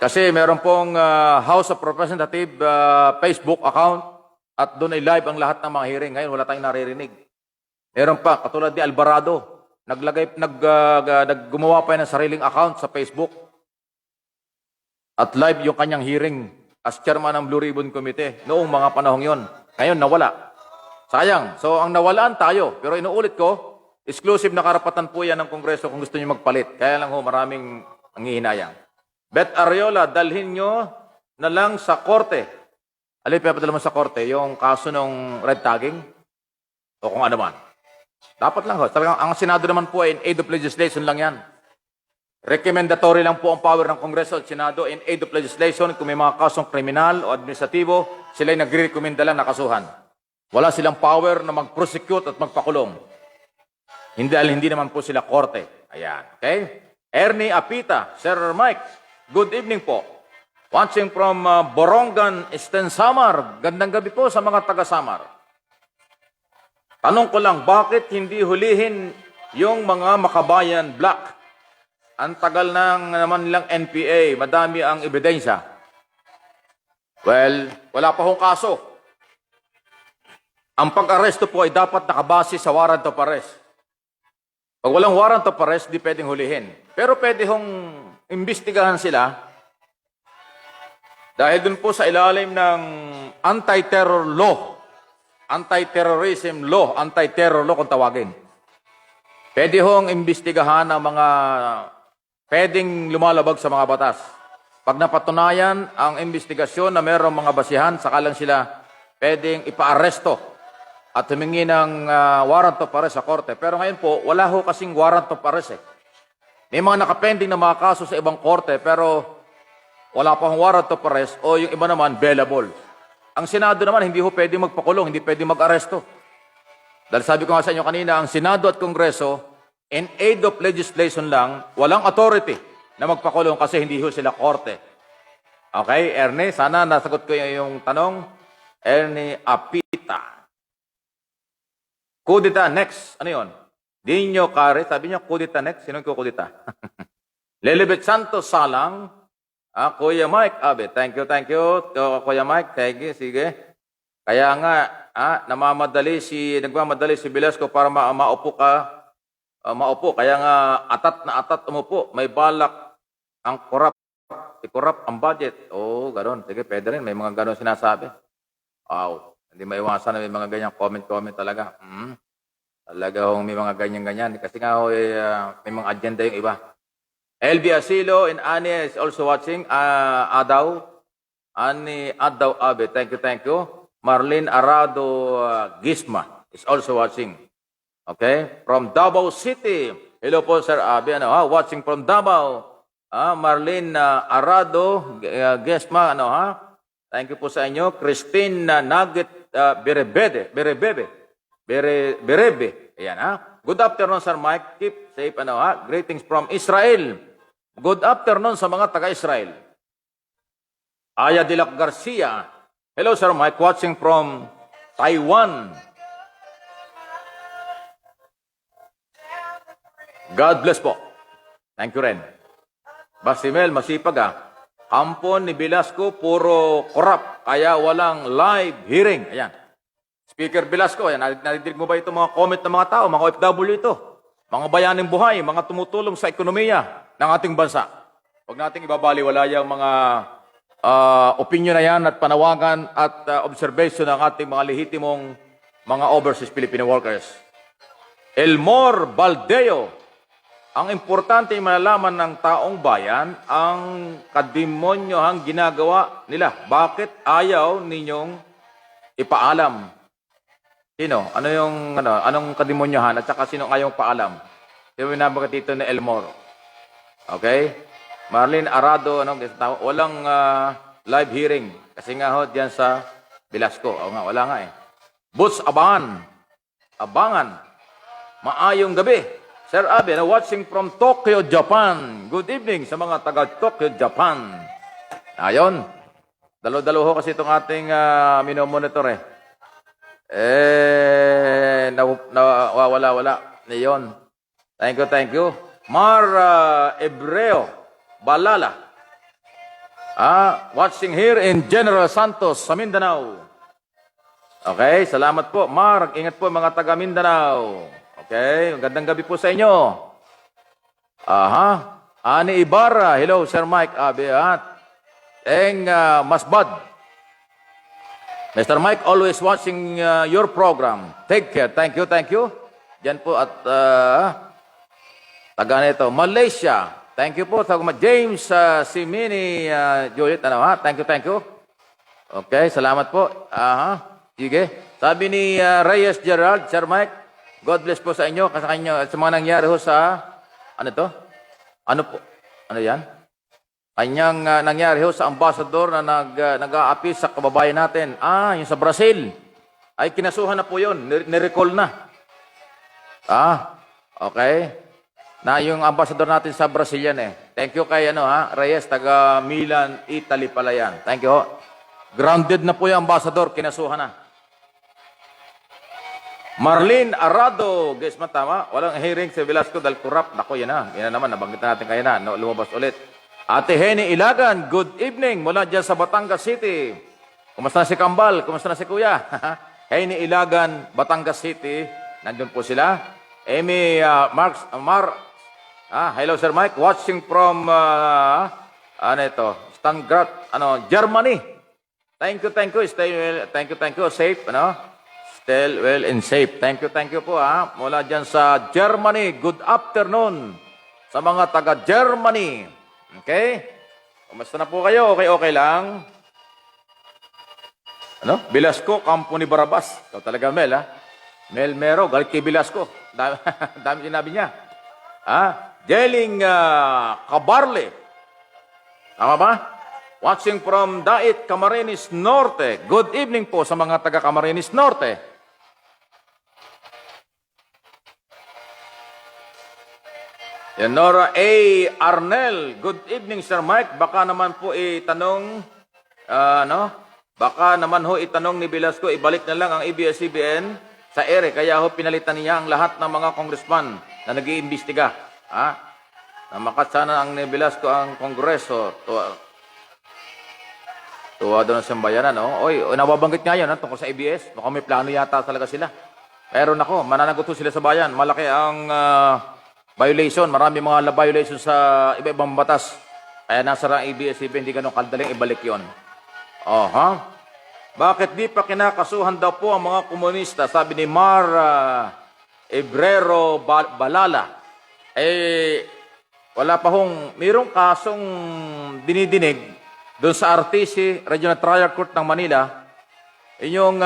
Kasi meron pong House of Representative Facebook account at doon ay live ang lahat ng mga hearing. Ngayon, wala tayong naririnig. Meron pa, katulad ni Alvarado, gumawa pa yan ng sariling account sa Facebook. At live yung kanyang hearing as chairman ng Blue Ribbon Committee noong mga panahong yon. Ngayon, nawala. Sayang. So, ang nawalaan tayo. Pero inuulit ko, exclusive na karapatan po yan ng Kongreso kung gusto niyo magpalit. Kaya lang maraming anghihinayang. Bet Ariola, dalhin nyo na lang sa korte. Alin, papadala mo sa korte? Yung kaso ng red tagging? O kung ano man. Dapat lang ho. Talagang ang Senado naman po ay in aid of legislation lang yan. Recommendatory lang po ang power ng Kongreso at Senado in aid of legislation. Kung may mga kasong kriminal o administratibo, sila ay nagre-recommenda lang na kasuhan. Wala silang power na mag-prosecute at magpakulong. Hindi naman po sila korte. Ayan. Okay? Ernie Apita, Sir Mike, good evening po. Watching from Borongan, Eastern Samar. Gandang gabi po sa mga taga-Samar. Tanong ko lang, bakit hindi hulihin yung mga Makabayan Black? Ang tagal naman nilang NPA, madami ang ebidensya. Well, wala pa hong kaso. Ang pag-aresto po ay dapat nakabase sa warrant of arrest. Pag walang warrant of arrest, di pwedeng hulihin. Pero pwede hong imbestigahan sila dahil dun po sa ilalim ng anti-terror law, anti-terrorism law, anti-terror law kung tawagin. Pwede hong imbestigahan ang mga pwedeng lumalabag sa mga batas. Pag napatunayan ang investigasyon na mayroong mga basihan, saka lang sila pwedeng ipa-aresto at humingi ng warrant of arrest sa korte. Pero ngayon po, wala ho kasing warrant of arrest eh. May mga nakapending na mga kaso sa ibang korte pero wala pa hong warrant of arrest o yung iba naman, bailable. Ang Senado naman, hindi ho pwede magpakulong, hindi pwede mag-aresto. Dahil sabi ko nga sa inyo kanina, ang Senado at Kongreso, in aid of legislation lang, walang authority na magpakulong kasi hindi ho sila korte. Okay, Ernie, sana nasagot ko yung tanong. Ernie Apita. Kudita, next. Ano yun? Dino Care, sabi niyo, kudita next. Sino ko kudita? Lelibet Santos Salang. Kuya Mike, thank you. Kuya Mike, thank you, sige. Kaya nga, nagmamadali si Velasco para maupo ka. Maupo, kaya nga atat umupo. May balak ang i-corrupt ang budget. Gano'n. Sige, pwede rin. May mga gano'n sinasabi. Wow. Hindi maiwasan na may mga ganyang comment talaga. Talaga may mga ganyan-ganyan. Kasi nga, may mga agenda yung iba. LB Asilo and Annie is also watching. Adaw. Annie Adaw Abe. Thank you. Marlene Arado Gisma is also watching. Okay? From Davao City. Hello po, Sir Abe. Watching from Davao. Marlene Arado Gisma. Thank you po sa inyo. Christine Nugget Berebe. Ayan, Good afternoon, Sir Mike. Keep safe, Greetings from Israel. Good afternoon sa mga taga-Israel. Aya Dilac Garcia. Hello, Sir Mike. Watching from Taiwan. God bless po. Thank you rin. Basimel, masipag Hampon ni Velasco, puro corrupt. Kaya walang live hearing. Ayan. Speaker Velasco, narinig mo ba ito mga comment ng mga tao, mga OFW ito? mga bayaning buhay, mga tumutulong sa ekonomiya ng ating bansa. Huwag nating ibabaliwala yung mga opinion na yan at panawagan at observation ng ating mga lehitimong mga overseas Filipino workers. Elmore Baldeo, ang importante ay malalaman ng taong bayan ang kademonyohang ginagawa nila. Bakit ayaw ninyong ipaalam? Sino? Anong kademonyohan at saka sino ayaw paalam? Sino binabagat dito ni Elmore? Okay? Marlene Arado, walang live hearing. Kasi nga ho, diyan sa Velasco. O nga, wala nga eh. Boots Abangan. Maayong gabi. Sir Abe, watching from Tokyo, Japan. Good evening sa mga taga Tokyo, Japan. Ayon. Dalo-dalo ho kasi itong ating minomonitor eh. Wala. Ngayon. Thank you. Mar Ebreo Balala. Watching here in General Santos sa Mindanao. Okay, salamat po. Mar, ingat po mga taga Mindanao. Okay, magandang gabi po sa inyo. Ani Ibarra. Hello, Sir Mike Abe at Masbad. Mr. Mike, always watching your program. Take care. Thank you. Diyan po at taga nito, Malaysia. Thank you po. James Simini Juliet. Thank you. Okay, salamat po. Sige. Sabi ni Reyes Gerald, Sir Mike, God bless po sa inyo, kasi sa mga nangyari ho sa, ano yan? Kanyang nangyari ho sa ambassador na nag-aapi sa kababayan natin. Yung sa Brazil. Ay, kinasuhan na po yun. Nirecall na. Okay. Na yung ambassador natin sa Brazil yan eh. Thank you kay Reyes, taga Milan, Italy pala yan. Thank you ho. Grounded na po yung ambassador, kinasuhan na. Marlene Arado, guys, matama. Walang hearing si Velasco del Corrupt. Nako, yan na. Yan na naman, nabanggit natin kayo na. Lumabas ulit. Ate Henny Ilagan, good evening mula dyan sa Batangas City. Kumusta na si Kambal? Kumusta na si Kuya? Henny Ilagan, Batangas City. Nandun po sila. Amy hello Sir Mike. Watching from, Stangrat, Germany. Thank you. Stay well. Thank you. Safe, Still well and safe. Thank you po mula dyan sa Germany. Good afternoon sa mga taga Germany. Okay? Kumusta na po kayo? Okay lang? Velasco, kampo ni Barabas. Ito talaga Mel, Mel Mero, galit kay Velasco. Dami sinabi niya. Jeling Cabarle. Tama ba? Watching from Dait, Camarines Norte. Good evening po sa mga taga Camarines Norte. Nora A. Arnel. Good evening, Sir Mike. Baka naman po itanong, baka naman ho itanong ni Velasco, ibalik na lang ang ABS-CBN sa ere. Kaya ho pinalitan niya ang lahat ng mga congressman na nag-iimbestiga. Na makatsana ang ni Velasco ang kongreso. Tuwa doon sa bayanan, Oy, nababanggit nga yun, tungkol sa ABS. Mukhang may plano yata talaga sila. Pero nako, mananagot ho sila sa bayan. Malaki ang violation. Marami mga violation sa iba-ibang batas. Kaya nasa ABS-CBN, hindi ganun kaldaling ibalik yon. Bakit di pa kinakasuhan daw po ang mga komunista? Sabi ni Mar Ebrero Balala. Wala pa hong, mayroong kasong dinidinig doon sa RTC, Regional Trial Court ng Manila. Inyong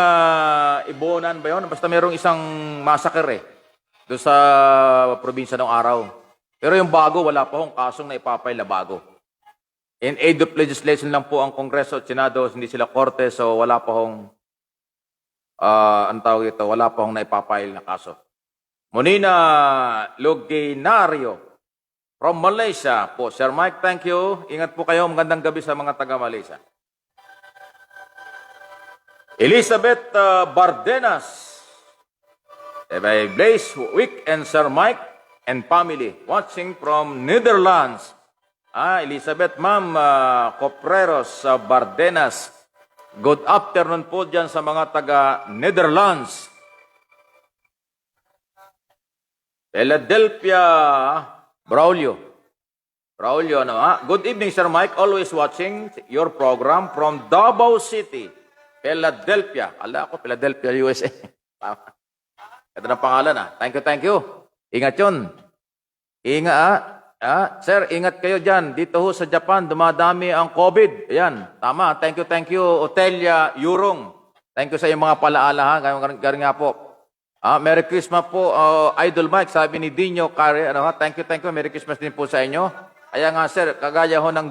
Ibonan ba yun? Basta mayroong isang massacre doon sa probinsya ng araw. Pero yung bago, wala pa hong kasong na ipapile na bago. In aid of legislation lang po ang Kongreso at Senado, hindi sila korte, so wala pa hong, wala pa hong naipapile na kaso. Monina Luginario from Malaysia po. Sir Mike, thank you. Ingat po kayo. Magandang gabi sa mga taga-Malaysia. Elizabeth Bardenas. By Blaze Wick and Sir Mike and family watching from Netherlands. Elizabeth, Ma'am Copreros Bardenas. Good afternoon po dyan sa mga taga Netherlands. Philadelphia, Braulio. Braulio, ano ha? Good evening, Sir Mike. Always watching your program from Davao City, Philadelphia. Ala ko, Philadelphia, USA. Ito na pangalan ah. Thank you. Ingat yun. Ingat Sir, ingat kayo dyan. Dito ho sa Japan, dumadami ang COVID. Ayan, tama. Thank you, Otelia Yurong. Thank you sa iyong mga palaala ha. Garing nga po. Merry Christmas po, Idol Mike. Sabi ni Dino Kare, ano ha? Thank you. Merry Christmas din po sa inyo. Kaya nga sir, kagaya ho ng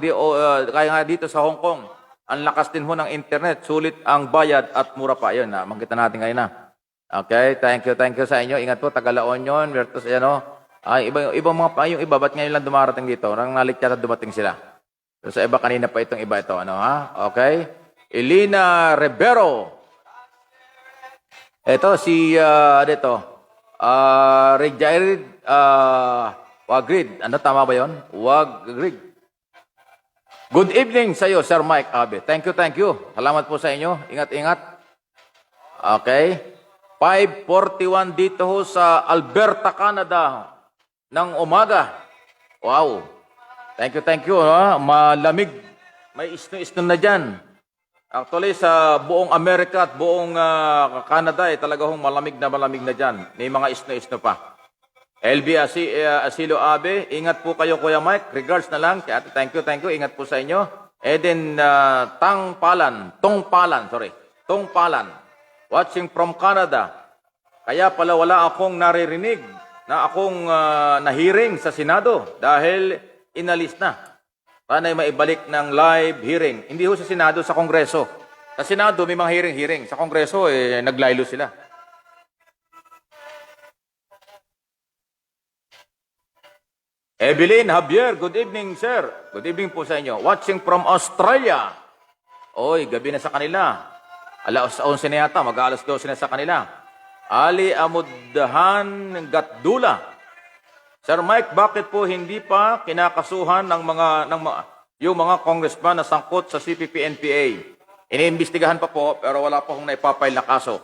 kaya nga dito sa Hong Kong, ang lakas din ho ng internet, sulit ang bayad at mura pa. Yun, makita natin ngayon na. Okay, thank you sa inyo. Ingat po, Tagalaon yun. Vertus, ano, ibang mga, yung iba, ba't ngayon lang dumarating dito? Nang nalit yata dumating sila. So, sa iba, kanina pa itong iba ito. Ano, ha? Okay. Elena Rivero. Ito, si, Rejarid, Wagrid. Ano, tama ba yun? Wagrid. Good evening sa iyo, Sir Mike Abe. Thank you. Salamat po sa inyo. Ingat. Okay. 5:41 dito ho sa Alberta, Canada ng umaga. Wow. Thank you. Ha? Malamig. May isno na dyan. Actually, sa buong Amerika at buong Canada, talaga hong malamig na dyan. May mga isno pa. LB Asilo Abe, ingat po kayo Kuya Mike. Regards na lang. Thank you. Ingat po sa inyo. Eden Tongpalan. Watching from Canada. Kaya pala wala akong naririnig na akong na-hearing sa Senado dahil inalis na. Sana maibalik ng live hearing. Hindi ho sa Senado, sa Kongreso. Sa Senado may mga hearing. Sa Kongreso, naglaylo sila. Evelyn Javier, good evening, sir. Good evening po sa inyo. Watching from Australia. Oy, gabi na sa kanila. Alas 11 na yata, mag-alas 12 na sa kanila. Ali Amudhan Gatdula. Sir Mike, bakit po hindi pa kinakasuhan yung mga congressman na sangkot sa CPP-NPA? Iniimbestigahan pa po, pero wala pa kong naipapile na kaso.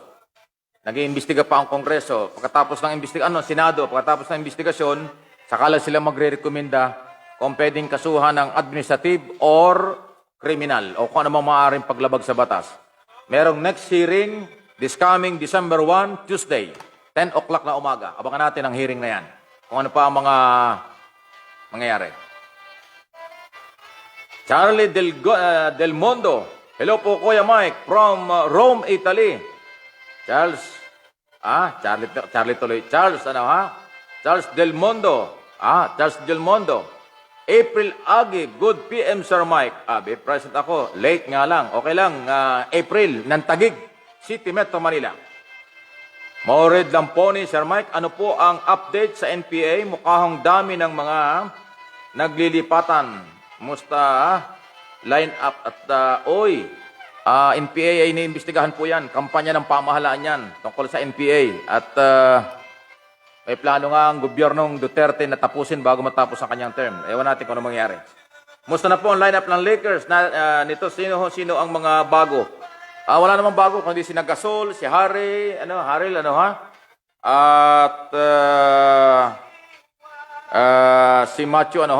Nag-iimbestiga pa ang Kongreso. Pagkatapos ng Senado, pagkatapos ng investigasyon, saka lang sila magre-rekomenda kung pwedeng kasuhan ng administrative or criminal o kung ano mang maaaring paglabag sa batas. Merong next hearing this coming December 1, Tuesday, 10 o'clock na umaga. Abangan natin ang hearing na yan. Kung ano pa ang mga mangyayari. Charlie Del Mondo. Hello po Kuya Mike from Rome, Italy. Charles Del Mondo. Charles Del Mondo. April Agi, good PM, Sir Mike. Present ako. Late nga lang. Okay lang. April, ng Taguig, City, Metro Manila. Maurid Lamponi, Sir Mike. Ano po ang update sa NPA? Mukhang dami ng mga naglilipatan. Musta line up at NPA ay iniimbestigahan po yan. Kampanya ng pamahalaan yan tungkol sa NPA. At may plano nga ang gobyernong Duterte na tapusin bago matapos ang kanyang term. Ewan natin kung ano mangyari. Musta na po ang lineup ng Lakers nito? Sino ang mga bago? Wala namang bago kundi si Nagasol, si Harry, at si Matthew,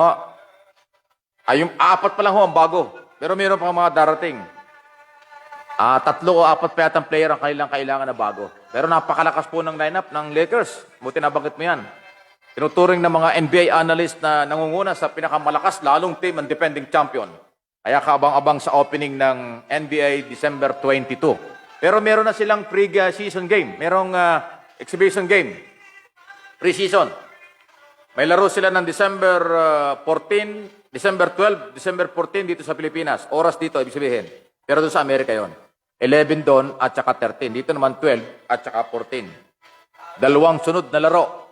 yung apat pa lang ho ang bago. Pero mayroon pa mga darating. 3 o 4 pa yatang player ang kailangan na bago. Pero napakalakas po ng lineup ng Lakers. Buti nabanggit mo yan. Tinuturing ng mga NBA analyst na nangunguna sa pinakamalakas, lalong team ang defending champion. Kaya kaabang-abang sa opening ng NBA December 22. Pero meron na silang pre-season game. Merong exhibition game. Pre-season. May laro sila ng December 14, December 12, December 14 dito sa Pilipinas. Oras dito, ibig sabihin. Pero doon sa Amerika yon. 11 doon at saka 13. Dito naman 12 at saka 14. Dalawang sunod na laro.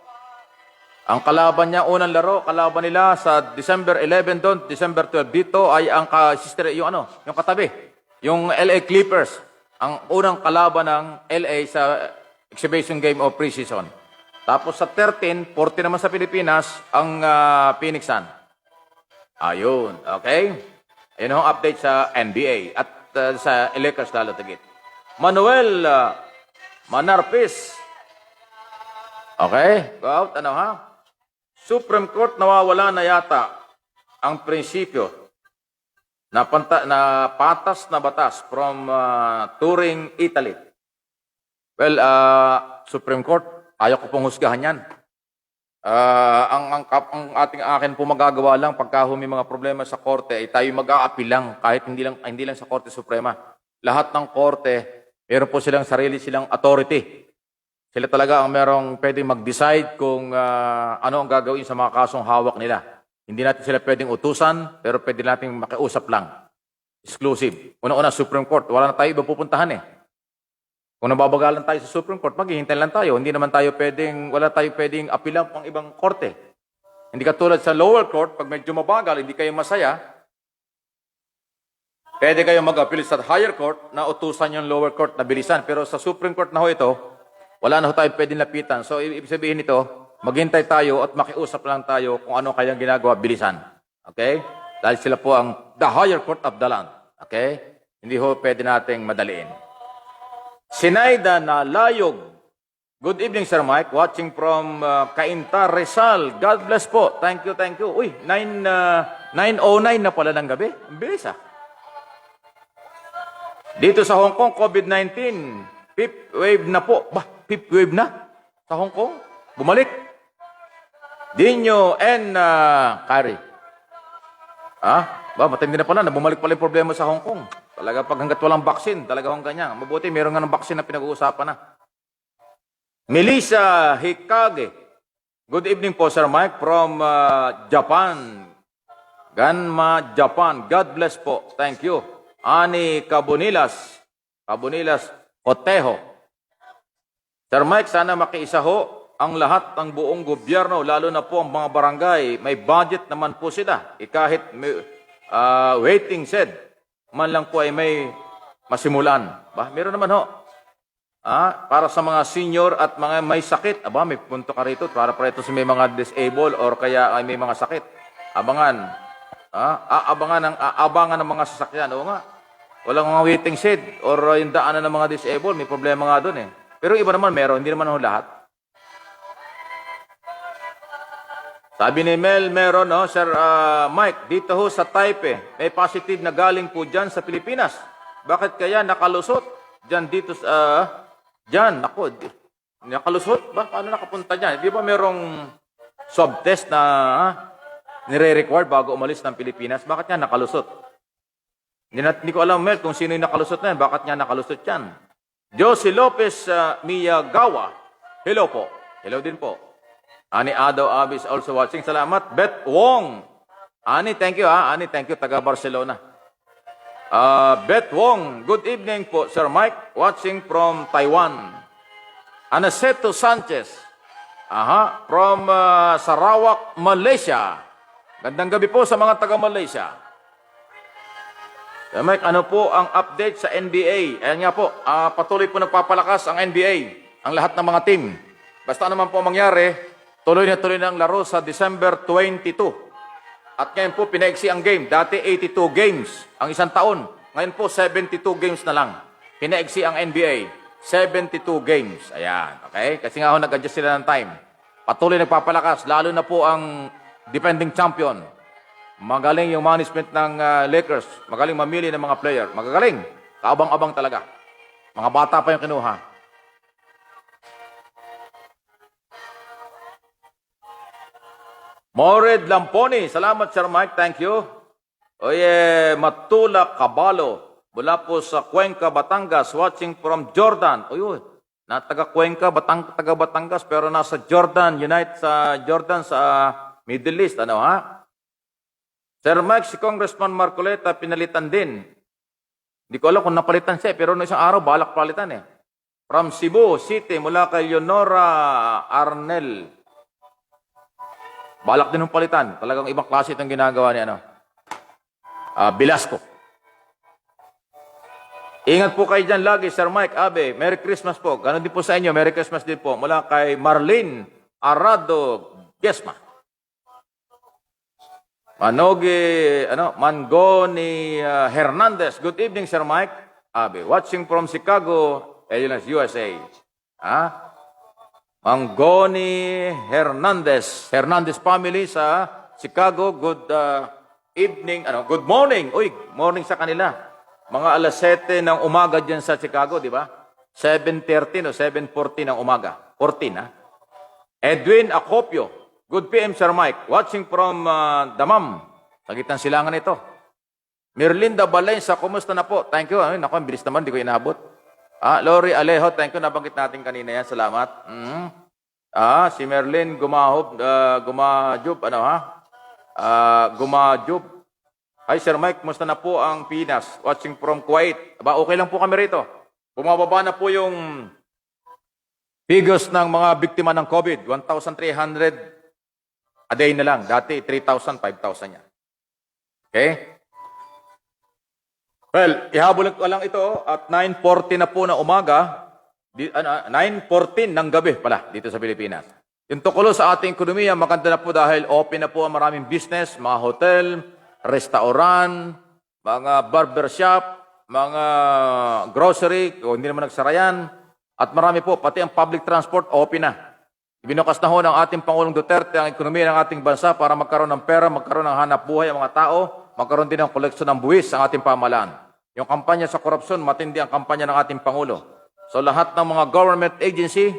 Ang kalaban niya, unang laro, kalaban nila sa December 11 doon, December 12. Dito ay ang yung katabi. Yung LA Clippers. Ang unang kalaban ng LA sa exhibition game o preseason. Tapos sa 13, 14 naman sa Pilipinas, ang Phoenix Sun. Ayun, okay? Ayun ang update sa NBA. At sa Lakers lalo tagit. Manuel Manarpis. Okay? Go out, ano ha? Supreme Court nawawala na yata ang prinsipyo na, na patas na batas from Turing, Italy. Well, Supreme Court, ayaw ko pong husgahan yan. Ang akin po magagawa lang pagka may mga problema sa korte ay tayo mag-a-appeal lang kahit hindi lang sa Korte Suprema. Lahat ng korte, meron po silang sarili silang authority. Sila talaga ang merong pwedeng mag-decide kung ano ang gagawin sa mga kasong hawak nila. Hindi natin sila pwedeng utusan, pero pwede natin makiusap lang. Exclusive. Una-una, Supreme Court. Wala na tayo iba pupuntahan eh. Kung nababagalan tayo sa Supreme Court, maghihintay lang tayo. Hindi naman tayo wala tayo pwedeng apilang pang ibang korte. Hindi katulad sa lower court, pag medyo mabagal, hindi kayo masaya, pwede kayo mag-appeal sa higher court na utusan yung lower court na bilisan. Pero sa Supreme Court na ho ito, wala na ho tayo pwedeng lapitan. So, ibig sabihin nito, maghintay tayo at makiusap lang tayo kung ano kayang ginagawa bilisan. Okay? Dahil sila po ang the higher court of the land. Okay? Hindi ho pwede nating madaliin. Sinaida na Layog. Good evening, Sir Mike. Watching from Cainta, Rizal. God bless po. Thank you, thank you. Uy, 9:09 na pala ng gabi. Ang bilis ah. Dito sa Hong Kong, COVID-19. Fifth wave na po. Fifth wave na? Sa Hong Kong? Bumalik. Dino and Kari. Matindi na pala. Bumalik pala yung problema sa Hong Kong. Talaga pag hanggat walang baksin, talaga hong ganyan. Mabuti, meron nga ng baksin na pinag-uusapan na. Melissa Hikage. Good evening po, Sir Mike, from Japan. Ganma, Japan. God bless po. Thank you. Ani Cabonilas. Cabonilas Otejo. Sir Mike, sana makiisa ho ang lahat ng buong gobyerno, lalo na po ang mga barangay. May budget naman po sila. Kahit waiting shed. Man lang po ay may masimulan. Meron naman ho. Para sa mga senior at mga may sakit. May punto ka rito. Para ito sa may mga disabled or kaya ay may mga sakit. Abangan. Abangan ng mga sasakyan. Oo nga. Walang mga waiting shed or yung daanan ng mga disabled. May problema nga doon eh. Pero iba naman meron. Hindi naman ho lahat. Sabi ni Mel, meron, no? Sir Mike, dito ho sa Taipei, may positive na galing po dyan sa Pilipinas. Bakit kaya nakalusot? Dyan dito sa, dyan, ako, nakalusot? Paano nakapunta dyan? Di ba merong swab test na nire-require bago umalis ng Pilipinas? Bakit nga nakalusot? Hindi ko alam, Mel, kung sino yung nakalusot na yan. Bakit nga nakalusot yan? Josie Lopez Miyagawa. Hello po. Hello din po. Ani Ado Abi is also watching. Salamat. Beth Wong. Ani, thank you ha. Ani, thank you. Taga Barcelona. Beth Wong. Good evening po, Sir Mike. Watching from Taiwan. Anaceto Sanchez. From Sarawak, Malaysia. Gandang gabi po sa mga taga Malaysia. Sir Mike, ano po ang update sa NBA? Ayan nga po. Patuloy po nagpapalakas ang NBA. Ang lahat ng mga team. Basta naman po mangyari, tuloy na tuloy ng laro sa December 22. At ngayon po, pinaiksi ang game. Dati 82 games ang isang taon. Ngayon po, 72 games na lang. Pinaiksi ang NBA. 72 games. Ayan. Okay? Kasi nga ho, nag-adjust sila ng time. Patuloy nagpapalakas. Lalo na po ang defending champion. Magaling yung management ng Lakers. Magaling mamili ng mga player. Magagaling. Kaabang-abang talaga. Mga bata pa yung kinuha. Mored Lamponi. Salamat, Sir Mike. Thank you. Oye, Matula Cabalo. Mula po sa Cuenca, Batangas. Watching from Jordan. Uy, na taga Cuenca, taga Batangas. Pero nasa Jordan. Sa Middle East. Ano ha? Sir Mike, si Congressman Marcoleta pinalitan din. Hindi ko alam kung napalitan siya. Pero no isang araw, balak palitan eh. From Cebu City, mula kay Leonora Arnel. Balak din ng palitan. Talagang ibang klase itong ginagawa ni Velasco. Ingat po kayo dyan lagi, Sir Mike, Abe. Merry Christmas po. Ganon din po sa inyo. Merry Christmas din po. Mula kay Marlene Arado Gesma. Mangoni Hernandez. Good evening, Sir Mike, Abe. Watching from Chicago, Illinois, USA. Mangoni Hernandez. Hernandez family sa Chicago. Good evening. Good morning. Uy, morning sa kanila. Mga alas 7 ng umaga dyan sa Chicago, di ba? 7:30 o 7:40 ng umaga. 14, ha? Edwin Acopio. Good PM, Sir Mike. Watching from Damam. Sa gitnang silangan ito. Mirlinda Balensa, kumusta na po? Thank you. Ay, naku, ang bilis naman, di ko inabot. Lori Alejo, thank you. Nabanggit natin kanina yan. Salamat. Si Merlin Gumajub, Gumajub. Hi, Sir Mike, kumusta na po ang Pinas? Watching from Kuwait. Okay lang po kami rito. Bumababa na po yung figures ng mga biktima ng COVID. 1,300 a day na lang. Dati, 3,000, 5,000 yan. Okay? Well, ihabol ko lang ito at 9:40 na po na umaga, 9:14 ng gabi pala dito sa Pilipinas. Yung tukulo sa ating ekonomiya, maganda na po dahil open na po ang maraming business, mga hotel, restaurant, mga barbershop, mga grocery, o hindi naman nagsara yan. At marami po, pati ang public transport, open na. Ibinukas na ho ng ating Pangulong Duterte ang ekonomiya ng ating bansa para magkaroon ng pera, magkaroon ng hanap buhay ang mga tao, magkaroon din ng koleksyon ng buwis ang ating pamahalaan. Yung kampanya sa korupsyon, matindi ang kampanya ng ating Pangulo. So lahat ng mga government agency,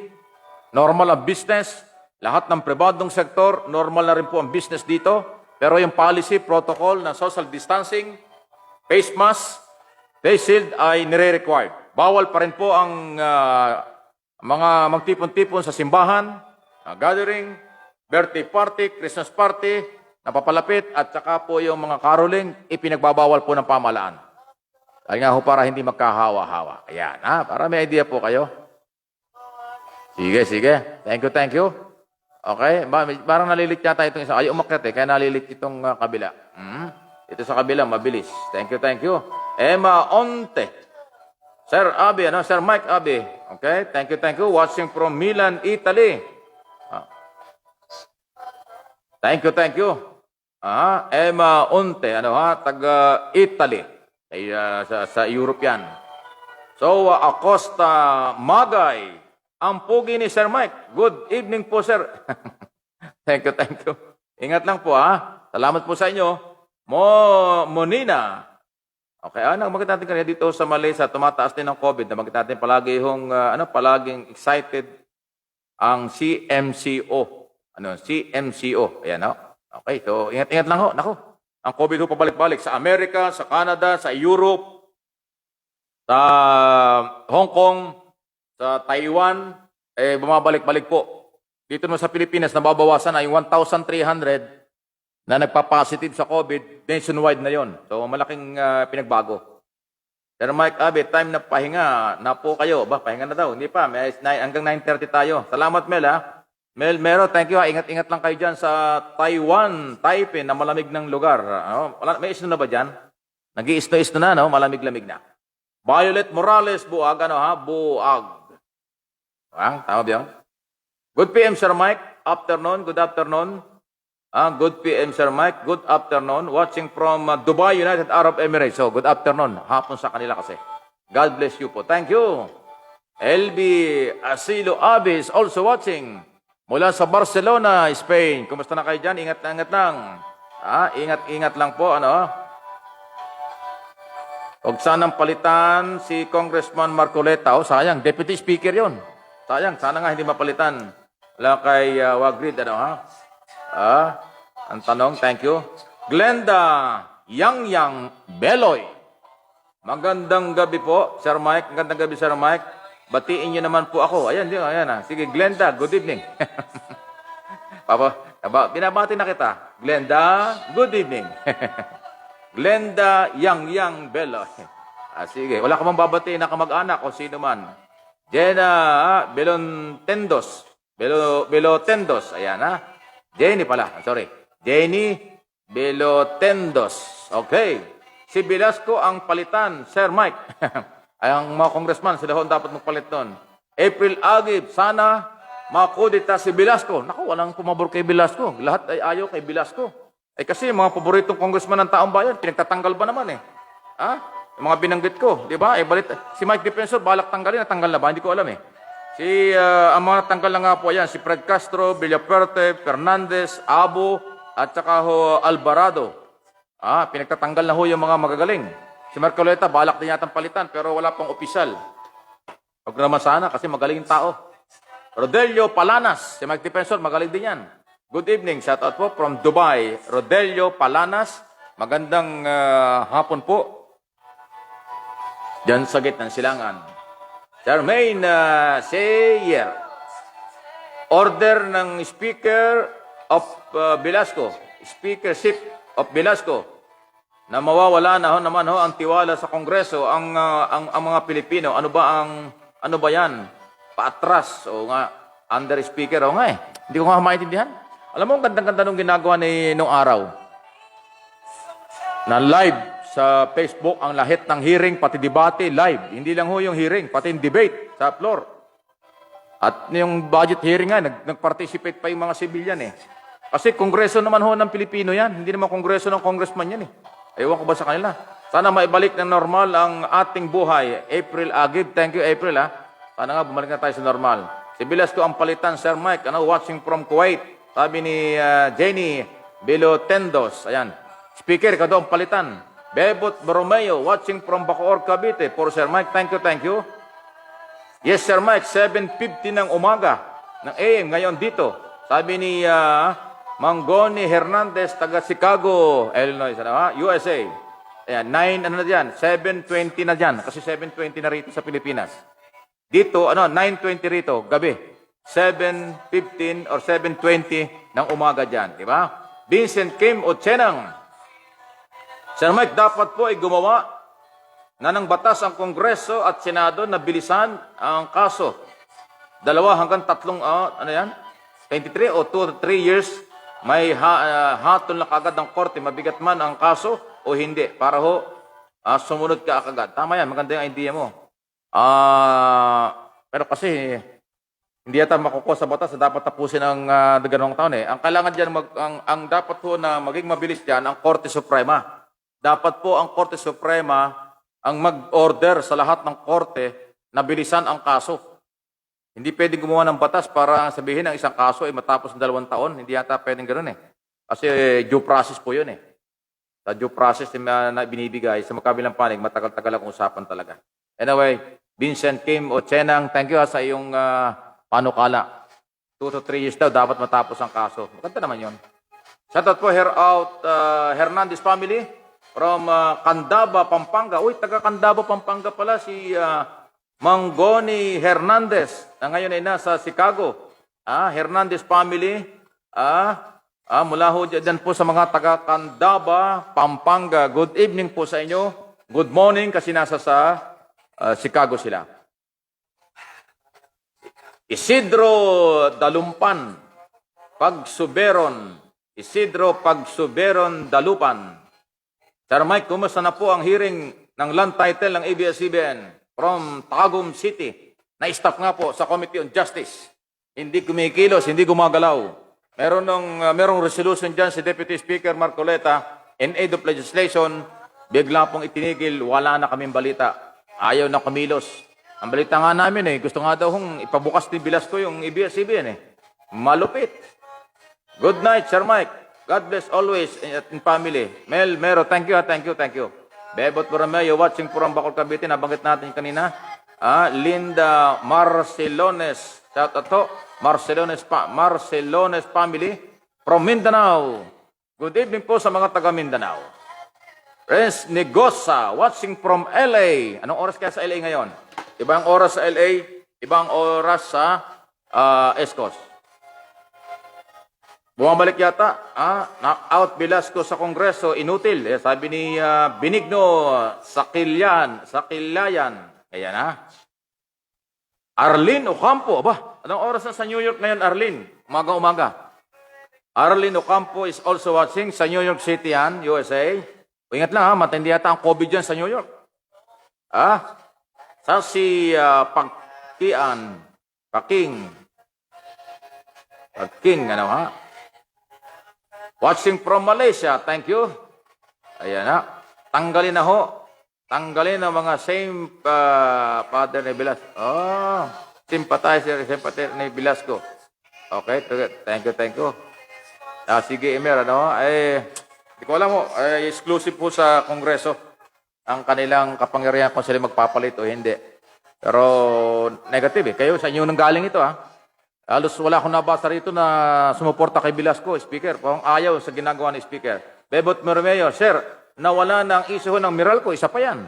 normal ang business. Lahat ng pribadong sektor, normal na rin po ang business dito. Pero yung policy, protocol ng social distancing, face mask, face shield ay nire-required. Bawal pa rin po ang mga magtipon-tipon sa simbahan, gathering, birthday party, Christmas party, napapalapit, at saka po yung mga caroling, ipinagbabawal po ng pamahalaan. Kaya nga ho, para hindi magkahawa-hawa. Ayan, para may idea po kayo. Sige, sige. Thank you. Okay, parang nalilit yata itong isang. Ay, umakyat kaya nalilit itong kabila. Ito sa kabila, mabilis. Thank you. Emma Onte. Sir Abi, Sir Mike Abi. Okay, thank you. Watching from Milan, Italy. Thank you. Emma Onte, taga Italy. Sa European. So, Acosta Magay. Ang pugi ni Sir Mike. Good evening po, sir. Thank you. Ingat lang po, Salamat po sa inyo. Monina. Okay, nabanggit natin kanina dito sa Malaysia, tumataas din ng COVID. Nabanggit natin palaging excited ang CMCO. CMCO. Ayan, Okay, so ingat lang ho. Nako, ang COVID ho pabalik-balik sa Amerika, sa Canada, sa Europe, sa Hong Kong, sa Taiwan, bumabalik-balik po. Dito naman sa Pilipinas, nababawasan na yung 1,300 na nagpa-positive sa COVID, nationwide na yon. So, malaking pinagbago. Sir Mike Abe, time na pahinga na po kayo. Pahinga na daw. Hindi pa. Hanggang 9:30 tayo. Salamat, Mel, Mero, thank you. Ingat-ingat lang kayo dyan sa Taiwan, Taipei, na malamig ng lugar. May isno na ba dyan? Nag-i-isno na, malamig-lamig na. Violet Morales, Buag, Buag. Tama ba yun? Good PM, Sir Mike. Afternoon, good afternoon. Good PM, Sir Mike. Good afternoon. Watching from Dubai, United Arab Emirates. So, good afternoon. Hapon sa kanila kasi. God bless you po. Thank you. LB Asilo Abi is also watching. Mula sa Barcelona, Spain. Kumusta na kayo dyan? Ingat lang. Ingat lang po. Huwag sanang palitan si Congressman Marcoleta. Sayang. Deputy Speaker yon. Sayang. Sana nga hindi mapalitan. Wala kay Wagrid. Ang tanong, thank you. Glenda Yang Beloy. Magandang gabi po, Sir Mike. Magandang gabi, Sir Mike. Batiin niyo naman po ako. Ayan. Sige, Glenda, good evening. Binabati na kita. Glenda, good evening. Glenda Yang Beloy. Sige, wala ka mang babatiin na kamag-anak o sino man. Jenna Belotendos. Belotendos. Ayan, Jenny pala. Sorry. Jenny Belotendos. Okay. Si Velasco ang palitan, Sir Mike. Ay, ang mga congressman, sila ho dapat magpalit doon. April Agib, sana makudita si Velasco. Naku, walang pumabor kay Velasco. Lahat ay ayaw kay Velasco. Kasi mga paboritong congressman ng taong bayan, pinagtatanggal ba naman Yung mga binanggit ko, di ba? Si Mike Defensor, balak tanggalin, natanggal na ba? Hindi ko alam Ang mga natanggal na nga po yan, si Fred Castro, Villaperte, Fernandez, Abo, at saka ho Alvarado. Pinagtatanggal na ho yung mga magagaling. Si Marcoleta, balak din yatang palitan, pero wala pang opisyal. Huwag naman sana kasi magaling tao. Rodelio Palanas, si Mike Defensor, magaling din yan. Good evening, shout out po from Dubai. Rodelio Palanas, magandang hapon po. Diyan sa gitna ng silangan. Charmaine Sayer. Order ng Speaker of Velasco. Speakership of Velasco. Na mawawala na ho naman ho ang tiwala sa Kongreso ang mga Pilipino. Ano ba yan? Paatras o nga under speaker o nga eh. Hindi ko nga maintindihan. Alam mo, gandang-ganda nung ginagawa nung araw. Na live sa Facebook ang lahat ng hearing, pati debate, live. Hindi lang ho yung hearing, pati yung debate sa floor. At yung budget hearing nga, nag-participate pa yung mga civilian eh. Kasi kongreso naman ho ng Pilipino yan. Hindi naman kongreso ng congressman yan eh. Ewan ko ba sa kanila. Sana maibalik ng normal ang ating buhay. April Agib, thank you April ha. Sana nga bumalik na tayo sa normal. Si Velasco ang palitan, Sir Mike, watching from Kuwait. Sabi ni Jenny Belotendos. Ayan. Speaker, ikaw daw ang palitan. Bebot Borromeo, watching from Bacoor, Cavite. For Sir Mike, thank you. Yes, Sir Mike, 7:50 ng umaga ng AM ngayon dito. Sabi ni Mangoni Hernandez, taga Chicago, Illinois, USA. Ayan, 7:20 na dyan. Kasi 7:20 na rito sa Pilipinas. Dito, 9:20 rito, gabi. 7:15 or 7:20 ng umaga dyan. Diba? Vincent Kim Ochenang. Sir Mike, dapat po ay gumawa na ng batas ang Kongreso at Senado na bilisan ang kaso. 2 hanggang 3, 23 o 2 to 3 years, may hatol na kagad ng korte, mabigat man ang kaso o hindi, para ho sumunod ka agad. Tama yan, maganda yung idea mo. Pero kasi, hindi yata makukuha sa batas na dapat tapusin ang ganong taon eh. Ang kailangan dyan, ang dapat ho na maging mabilis dyan, ang Korte Suprema. Dapat po ang Korte Suprema ang mag-order sa lahat ng korte na bilisan ang kaso. Hindi pwedeng gumawa ng batas para sabihin ang isang kaso ay matapos ng 2 taon. Hindi yata pwedeng ganoon eh. Kasi due process po yun eh. Sa due process na binibigay sa magkabilang panig, matagal-tagal ang usapan talaga. Anyway, Vincent Kim Ochenang, thank you sa iyong panukala. 2 to 3 years daw dapat matapos ang kaso. Maganda naman yun. Shoutout po Hernandez family. From Candaba, Pampanga. Uy, taga Candaba, Pampanga pala si Mangoni Hernandez na ngayon ay nasa Chicago. Hernandez family. Mula ho dyan po sa mga taga Candaba, Pampanga. Good evening po sa inyo. Good morning kasi nasa sa Chicago sila. Isidro Dalumpan. Pagsuberon. Isidro Pagsuberon Dalupan. Sir Mike, kumusta na po ang hearing ng land title ng ABS-CBN from Tagum City? Na-staff nga po sa Committee on Justice. Hindi kumikilos, hindi gumagalaw. Merong resolution dyan si Deputy Speaker Marcoleta in aid of legislation. Bigla pong itinigil, wala na kaming balita. Ayaw na kumilos. Ang balita nga namin gusto nga daw ipabukas ni Velasco yung ABS-CBN Malupit. Good night, Sir Mike. God bless always in family. Mel, Mero, thank you. Bebot Borromeo, watching from Bacoor, Cavite. Nabanggit natin kanina. Linda Marcelones. Shout out to Marcelones family from Mindanao. Good evening po sa mga taga Mindanao. Renz Negosa, watching from LA. Anong oras kaya sa LA ngayon? Ibang oras sa LA, ibang oras sa Escos. Bumabalik yata, knock-out Velasco sa Kongreso, inutil. Sabi ni Benigno Sakilayan. Ayan Arlene Ocampo. Anong oras na sa New York ngayon, Arlene? Umaga. Arlene Ocampo is also watching sa New York City, USA. Ingat lang matindi yata ang COVID dyan sa New York. Sa si Paking, watching from Malaysia, thank you. Ayan tanggalin na ho. Tanggalin ang mga same father ni Velasco. sympathizer ni Velasco. Okay, thank you. Sige, Emer, ano? Hindi ko alam mo, exclusive po sa Kongreso ang kanilang kapangyarihan kung sila magpapalit o hindi. Pero negative eh. Kayo, sa inyo nang galing ito ha. Halos wala akong nabasa rito na sumuporta kay Velasco, Speaker. Kung ayaw sa ginagawa ni Speaker. Bebot Mermeo, Sir, nawala na ang iso ng Meralco, isa pa yan.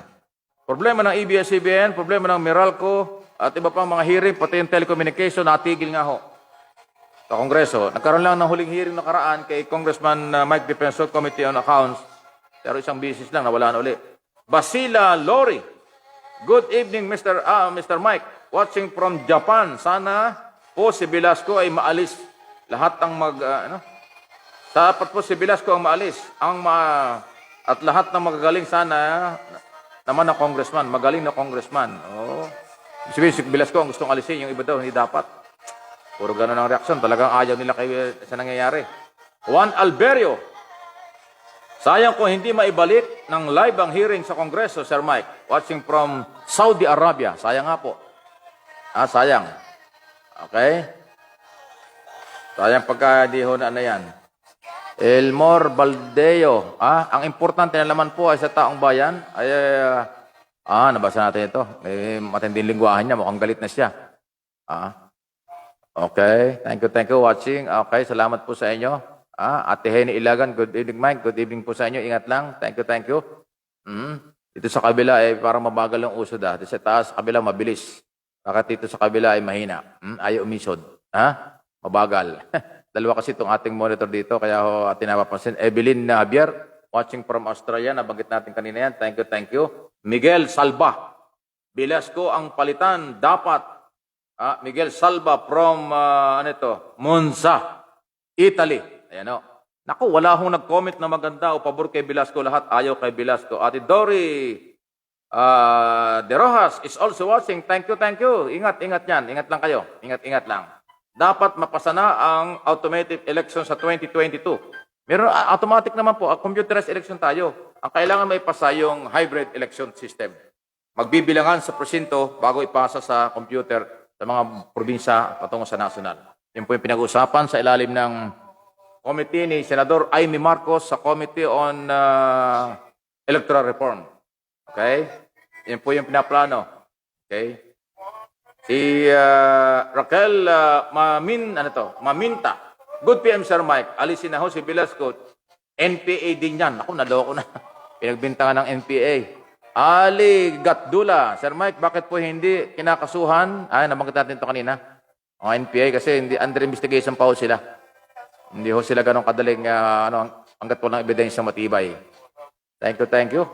Problema ng ABS-CBN, problema ng Meralco, at iba pang mga hearing, pati yung telecommunication, natigil nga ho. Sa Kongreso, nagkaroon lang ng huling hearing nakaraan kay Congressman Mike Defensor Committee on Accounts. Pero isang bisis lang, nawala na uli. Basila Lori. Good evening, Mr. Mike. Watching from Japan. Sana po si Velasco ay maalis. Lahat ang dapat po si Velasco ang maalis. At lahat ng magagaling sana naman na congressman. Magaling na congressman. Oh. Si Velasco ang gustong alisin. Yung iba daw, hindi dapat. Puro gano'n ang reaksyon. Talagang ayaw nila sa nangyayari. Juan Alberio. Sayang kung hindi maibalik ng live ang hearing sa Kongreso, Sir Mike. Watching from Saudi Arabia. Sayang nga po. Sayang. Okay? Sayang pagka di ho na yan. Elmore Baldeo. Ang importante na naman po ay sa taong bayan ay nabasa natin ito. Matinding lingwahan niya. Mukhang galit na siya. Okay. Thank you watching. Okay. Salamat po sa inyo. Ate Henny Ilagan, good evening Mike. Good evening po sa inyo. Ingat lang. Thank you. Dito sa kabila ay parang mabagal ang usod. Dito sa taas, kabila mabilis. Bakit dito sa kabila ay mahina. Ayaw umisod. Mabagal. Dalawa kasi itong ating monitor dito, kaya ho atin napapansin. Evelyn Javier, watching from Australia. Nabanggit natin kanina yan. Thank you. Miguel Salva. Velasco ang palitan. Dapat. Miguel Salva from Monza, Italy. Ayan o. Naku, wala hong nag-comment na maganda o pabor kay Velasco. Lahat ayaw kay Velasco. Ate Dory De Rojas is also watching. Thank you. Ingat yan. Ingat lang kayo. Ingat lang. Dapat mapasa na ang automated election sa 2022. Meron automatic naman po. Computerized election tayo. Ang kailangan may pasa yung hybrid election system. Magbibilangan sa presinto bago ipasa sa computer sa mga probinsya patungo sa national. Yun po yung pinag-uusapan sa ilalim ng committee ni Senador Amy Marcos sa Committee on Electoral Reform. Okay? Yan po yung pinaplano. Okay? Si Raquel Maminta. Good PM, Sir Mike. Alisin na ho si Velasco. NPA din yan. Ako, naloko na. Pinagbintangan ng NPA. Ali Gatdula. Sir Mike, bakit po hindi kinakasuhan? Nabanggit natin ito kanina. Ang NPA kasi hindi under investigation pa ho sila. Hindi ho sila ganong kadaling hanggat walang ebidensya matibay. Thank you.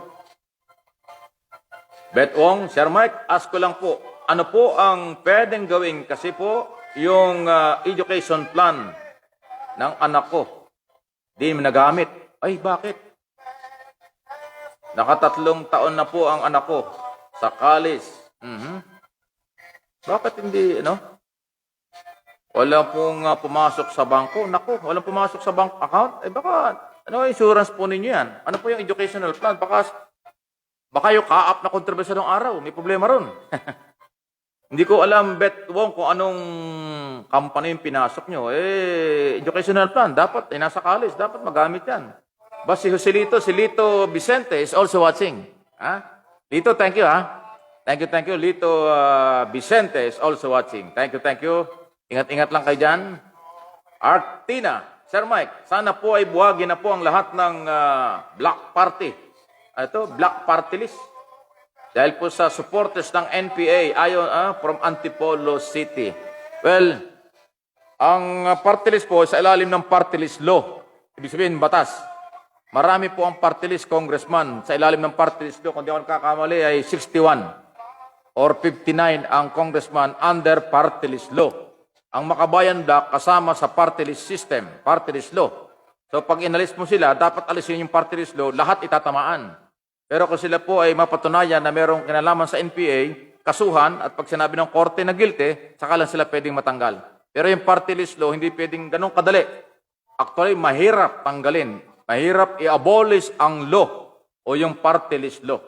Bet Wong, Sir Mike, ask ko lang po, ano po ang pwedeng gawin? Kasi po, yung education plan ng anak ko, di nagamit. Ay, bakit? Nakatatlong taon na po ang anak ko sa college. Bakit hindi, wala pong pumasok sa bangko. Naku, walang pumasok sa bank account. Baka, insurance po ninyo yan? Ano po yung educational plan? Baka yung ka-up na kontrobersya ng araw. May problema ron. Hindi ko alam, Bet Wong, kung anong company yung pinasok nyo. Educational plan. Dapat, nasa college. Dapat magamit yan. Si Lito Vicente is also watching. Lito, thank you, Thank you. Lito Vicente is also watching. Thank you. Ingat-ingat lang kayo dyan. Artina, Sir Mike, sana po ay buwagin na po ang lahat ng Black Party. Black Party list. Dahil po sa supporters ng NPA from Antipolo City. Well, ang party list po sa ilalim ng party list law. Ibig sabihin, batas. Marami po ang party list, Congressman. Sa ilalim ng party list law, kung di ako nakakamali, ay 61 or 59 ang Congressman under party list law. Ang Makabayan Black kasama sa party list system, party list law. So pag inalis mo sila, dapat alisin yung party list law, lahat itatamaan. Pero kung sila po ay mapatunayan na merong kinalaman sa NPA, kasuhan, at pag sinabi ng korte na guilty, saka lang sila pwedeng matanggal. Pero yung party list law, hindi pwedeng ganun kadali. Actually, mahirap tanggalin. Mahirap i-abolish ang law o yung party list law.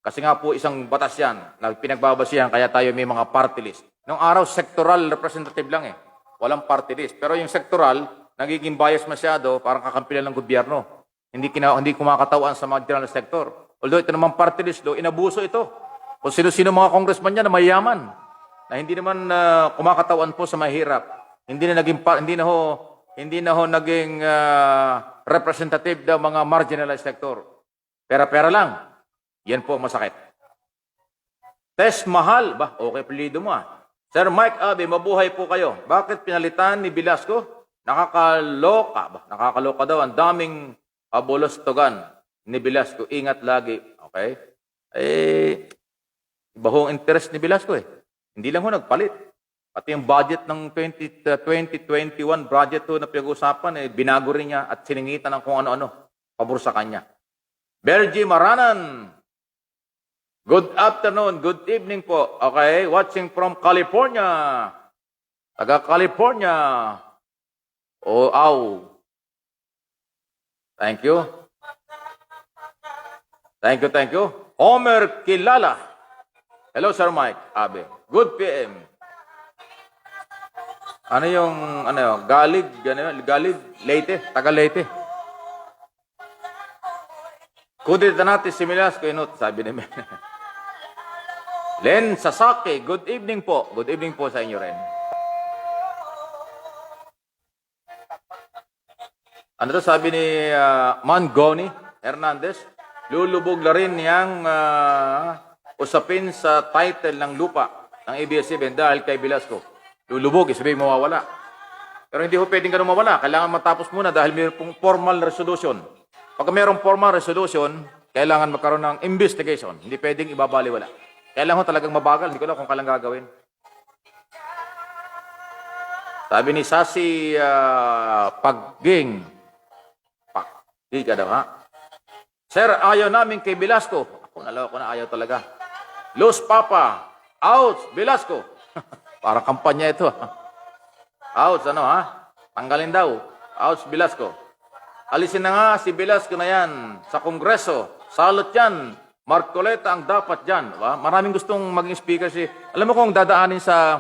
Kasi nga po isang batas yan na pinagbabasihan, kaya tayo may mga party list. Nung araw, sectoral representative lang eh. Walang party list. Pero yung sectoral, nagiging bias masyado, parang kakampilan ng gobyerno. Hindi kumakatawan sa mga general sector. Although ito naman party list, inabuso ito. Kung sino-sino mga congressman niya na mayaman, na hindi naman kumakatawan po sa mahirap. Hindi na ho naging representative ng mga marginalized sector. Pera-pera lang. Yan po masakit. Test mahal. Ba, okay, pilido mo ah. Sir Mike Abe, mabuhay po kayo. Bakit pinalitan ni Velasco? Nakakaloka ba? Nakakaloka daw. Ang daming abolostogan ni Velasco. Ingat lagi. Okay? Iba ho ang interest ni Velasco eh. Hindi lang ho nagpalit. Pati yung budget ng 2021 budget ho na pinag-usapan, binago rin niya at siningitan ng kung ano-ano. Pabor sa kanya. Bergie Maranan. Good afternoon, good evening po. Okay, watching from California. Taga California. Oh, aw. Thank you. Thank you. Homer Kilala. Hello, Sir Mike Abe. Good PM. Galig, Leyte, taga Leyte. Kudita natin si Velasco, sabi ni Mel. Len Sasaki, good evening po. Good evening po sa inyo rin. Ano to sabi ni Mangoni Hernandez? Lulubog na rin niyang usapin sa title ng lupa ng ABS-CBN dahil kay Velasco. Lulubog, sabihin mawawala. Pero hindi ho pwedeng ganun mawala. Kailangan matapos muna dahil mayroong formal resolution. Pag mayroong formal resolution, kailangan magkaroon ng investigation. Hindi pwedeng ibabaliwala. Kailangan ho talagang mabagal. Hindi ko alam kung kailan gagawin. Sabi ni Sasi Pagging. Di ka daw ha? Sir, ayaw namin kay Velasco. Ako na ayaw talaga. Los Papa. Out, Velasco. Parang kampanya ito. Out, tanggalin daw. Out, Velasco. Alisin na nga si Velasco na yan sa Kongreso. Salot yan. Marcoleta ang dapat dyan. Diba? Maraming gustong maging speaker si... Alam mo kung dadaanin sa...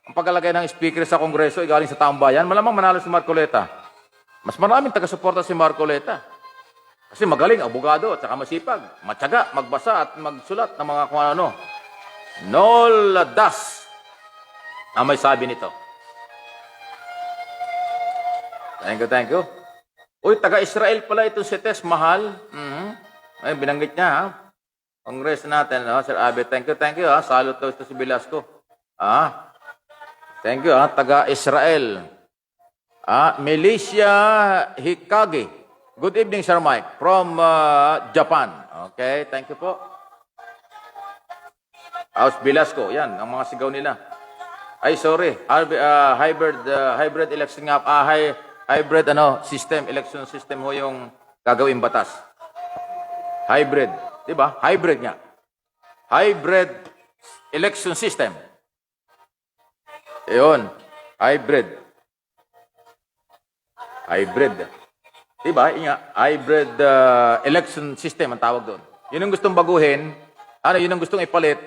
Ang pagkalagay ng speaker sa Kongreso, galing sa taong bayan, malamang manalo si Marcoleta. Mas maraming taga-suporta si Marcoleta. Kasi magaling, abogado, at saka masipag. Matyaga, magbasa at magsulat ng mga kung ano. Nol Das. Na may sabi nito. Thank you. Uy, taga-Israel pala itong si Tess Mahal. Ay, binanggit niya, ha? Congress natin, Sir Abe. Thank you, ha? Salute daw ito si Velasco. Thank you, ha? Taga-Israel. Milicia Hikage. Good evening, Sir Mike. From Japan. Okay, thank you po. House Velasco. Yan, ang mga sigaw nila. Ay, sorry. Hybrid election nga. Hybrid system, election system ho yung gagawin batas. Hybrid. Diba? Hybrid nga. Hybrid election system. Iyon. Hybrid. Diba? Hybrid election system ang tawag doon. Yun ang gustong baguhin. Yun ang gustong ipalit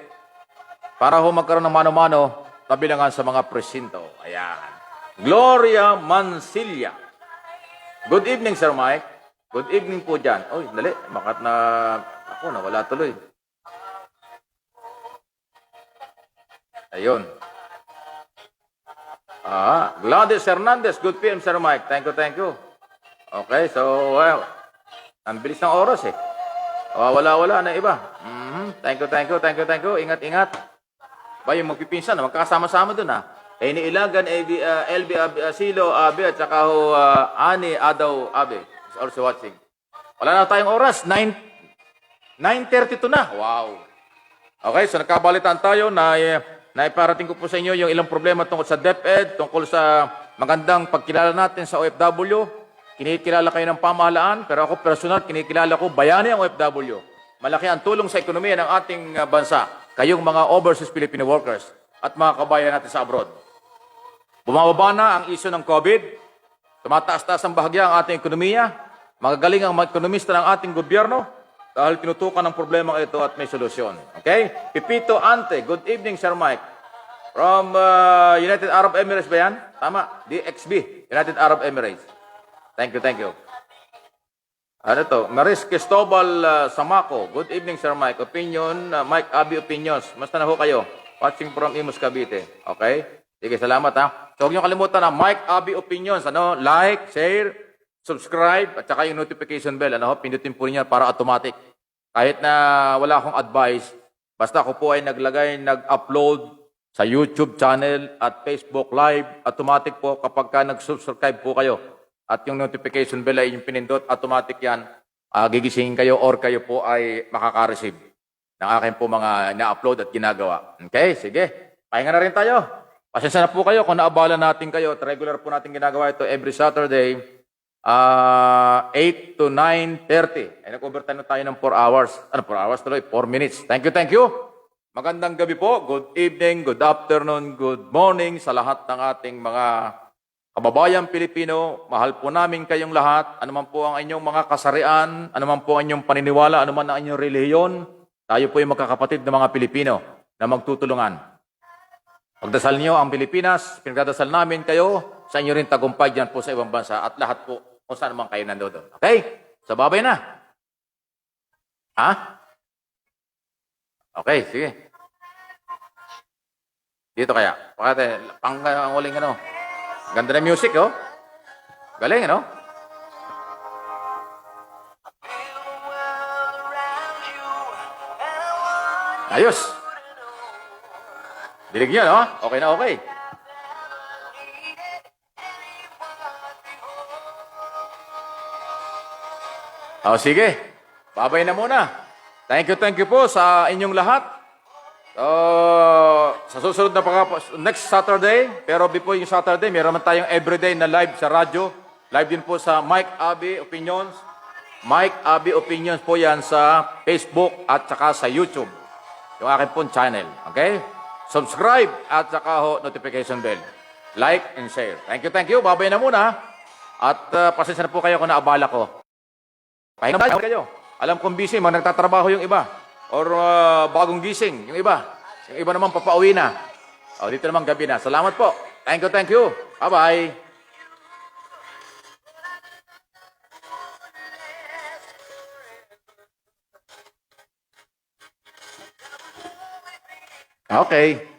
para ho magkaroon ng mano-mano tabilangan sa mga presinto. Ayan. Gloria Mansilla. Good evening, Sir Mike. Good evening po dyan. Uy, dali. Makat na... Ako, nawala tuloy. Ayun. Gladys Hernandez. Good PM, Sir Mike. Thank you. Okay, so, ang bilis ng oras eh. Wala na iba. Thank you. Ingat. Ba, yung magpipinsan, magkakasama-sama dun ha. Ni Ilagan, LB Silo Abe, at saka Ani Adaw Abe is also watching. Wala na tayong oras. 9:32 na. Wow. Okay, so nagkabalitaan tayo na iparating ko po sa inyo yung ilang problema tungkol sa DepEd, tungkol sa magandang pagkilala natin sa OFW. Kinikilala kayo ng pamahalaan, pero ako personal, kinikilala ko bayani ang OFW. Malaki ang tulong sa ekonomiya ng ating bansa. Kayong mga overseas Filipino workers at mga kabayan natin sa abroad. Bumababa na ang isyu ng COVID. Tumataas-taas ang bahagya ang ating ekonomiya. Magagaling ang mga ekonomista ng ating gobyerno dahil tinutukan ang problema ito at may solusyon. Okay? Pipito Ante, good evening, Sir Mike. From United Arab Emirates ba yan? Tama, DXB, United Arab Emirates. Thank you, thank you. Ano to? Maris Cristobal Samaco. Good evening, Sir Mike. Opinion, Mike Abi Opinions. Basta na ho kayo. Watching from Imus, Cavite. Okay? Sige, salamat ha. So, huwag niyo kalimutan na Mike Abi Opinions. Ano? Like, share, subscribe, at saka yung notification bell. Ano? Pindutin po niyo para automatic. Kahit na wala akong advice, basta ako po ay nag-upload sa YouTube channel at Facebook Live, automatic po kapag ka nag-subscribe po kayo. At yung notification bell ay yung pinindot, automatic yan. Gigisingin kayo or kayo po ay makaka-receive ng aking po mga na-upload at ginagawa. Okay, sige. Pahinga na rin tayo. Pasensya na po kayo kung naabala natin kayo. At regular po natin ginagawa ito every Saturday, 8 to 9:30. Ay nag-overtime na tayo ng 4 hours. 4 hours tuloy? 4 minutes. Thank you, thank you. Magandang gabi po. Good evening, good afternoon, good morning sa lahat ng ating mga kababayang Pilipino. Mahal po namin kayong lahat. Ano man po ang inyong mga kasarian, ano man po ang inyong paniniwala, ano man ang inyong relihiyon, tayo po yung magkakapatid ng mga Pilipino na magtutulungan. Pagdasal niyo ang Pilipinas, pinagdadasal namin kayo, sa inyo rin tagumpay dyan po sa ibang bansa at lahat po kung saan naman kayo nandoon. Okay? So, babay na. Ha? Okay, sige. Dito kaya. Pakate, ang huling ano. Ganda na music, oh. Galing, ano? Ayos. Dilig nyo, no? Okay na okay. Sige. Babay na muna. Thank you po sa inyong lahat. Sa susunod na next Saturday, pero before yung Saturday, meron tayong everyday na live sa radyo. Live din po sa Mike Abi Opinions. Mike Abi Opinions po yan sa Facebook at saka sa YouTube. Yung akin pong channel. Okay? Subscribe at saka notification bell. Like and share. Thank you. Babay na muna. At pasensya na po kayo kung naabala ko. Pahinga ba kayo? Alam kong busy, nagtatrabaho yung iba. Or bagong gising, yung iba. Yung iba naman papauwi na. Dito naman gabi na. Salamat po. Thank you. Bye-bye. Okay.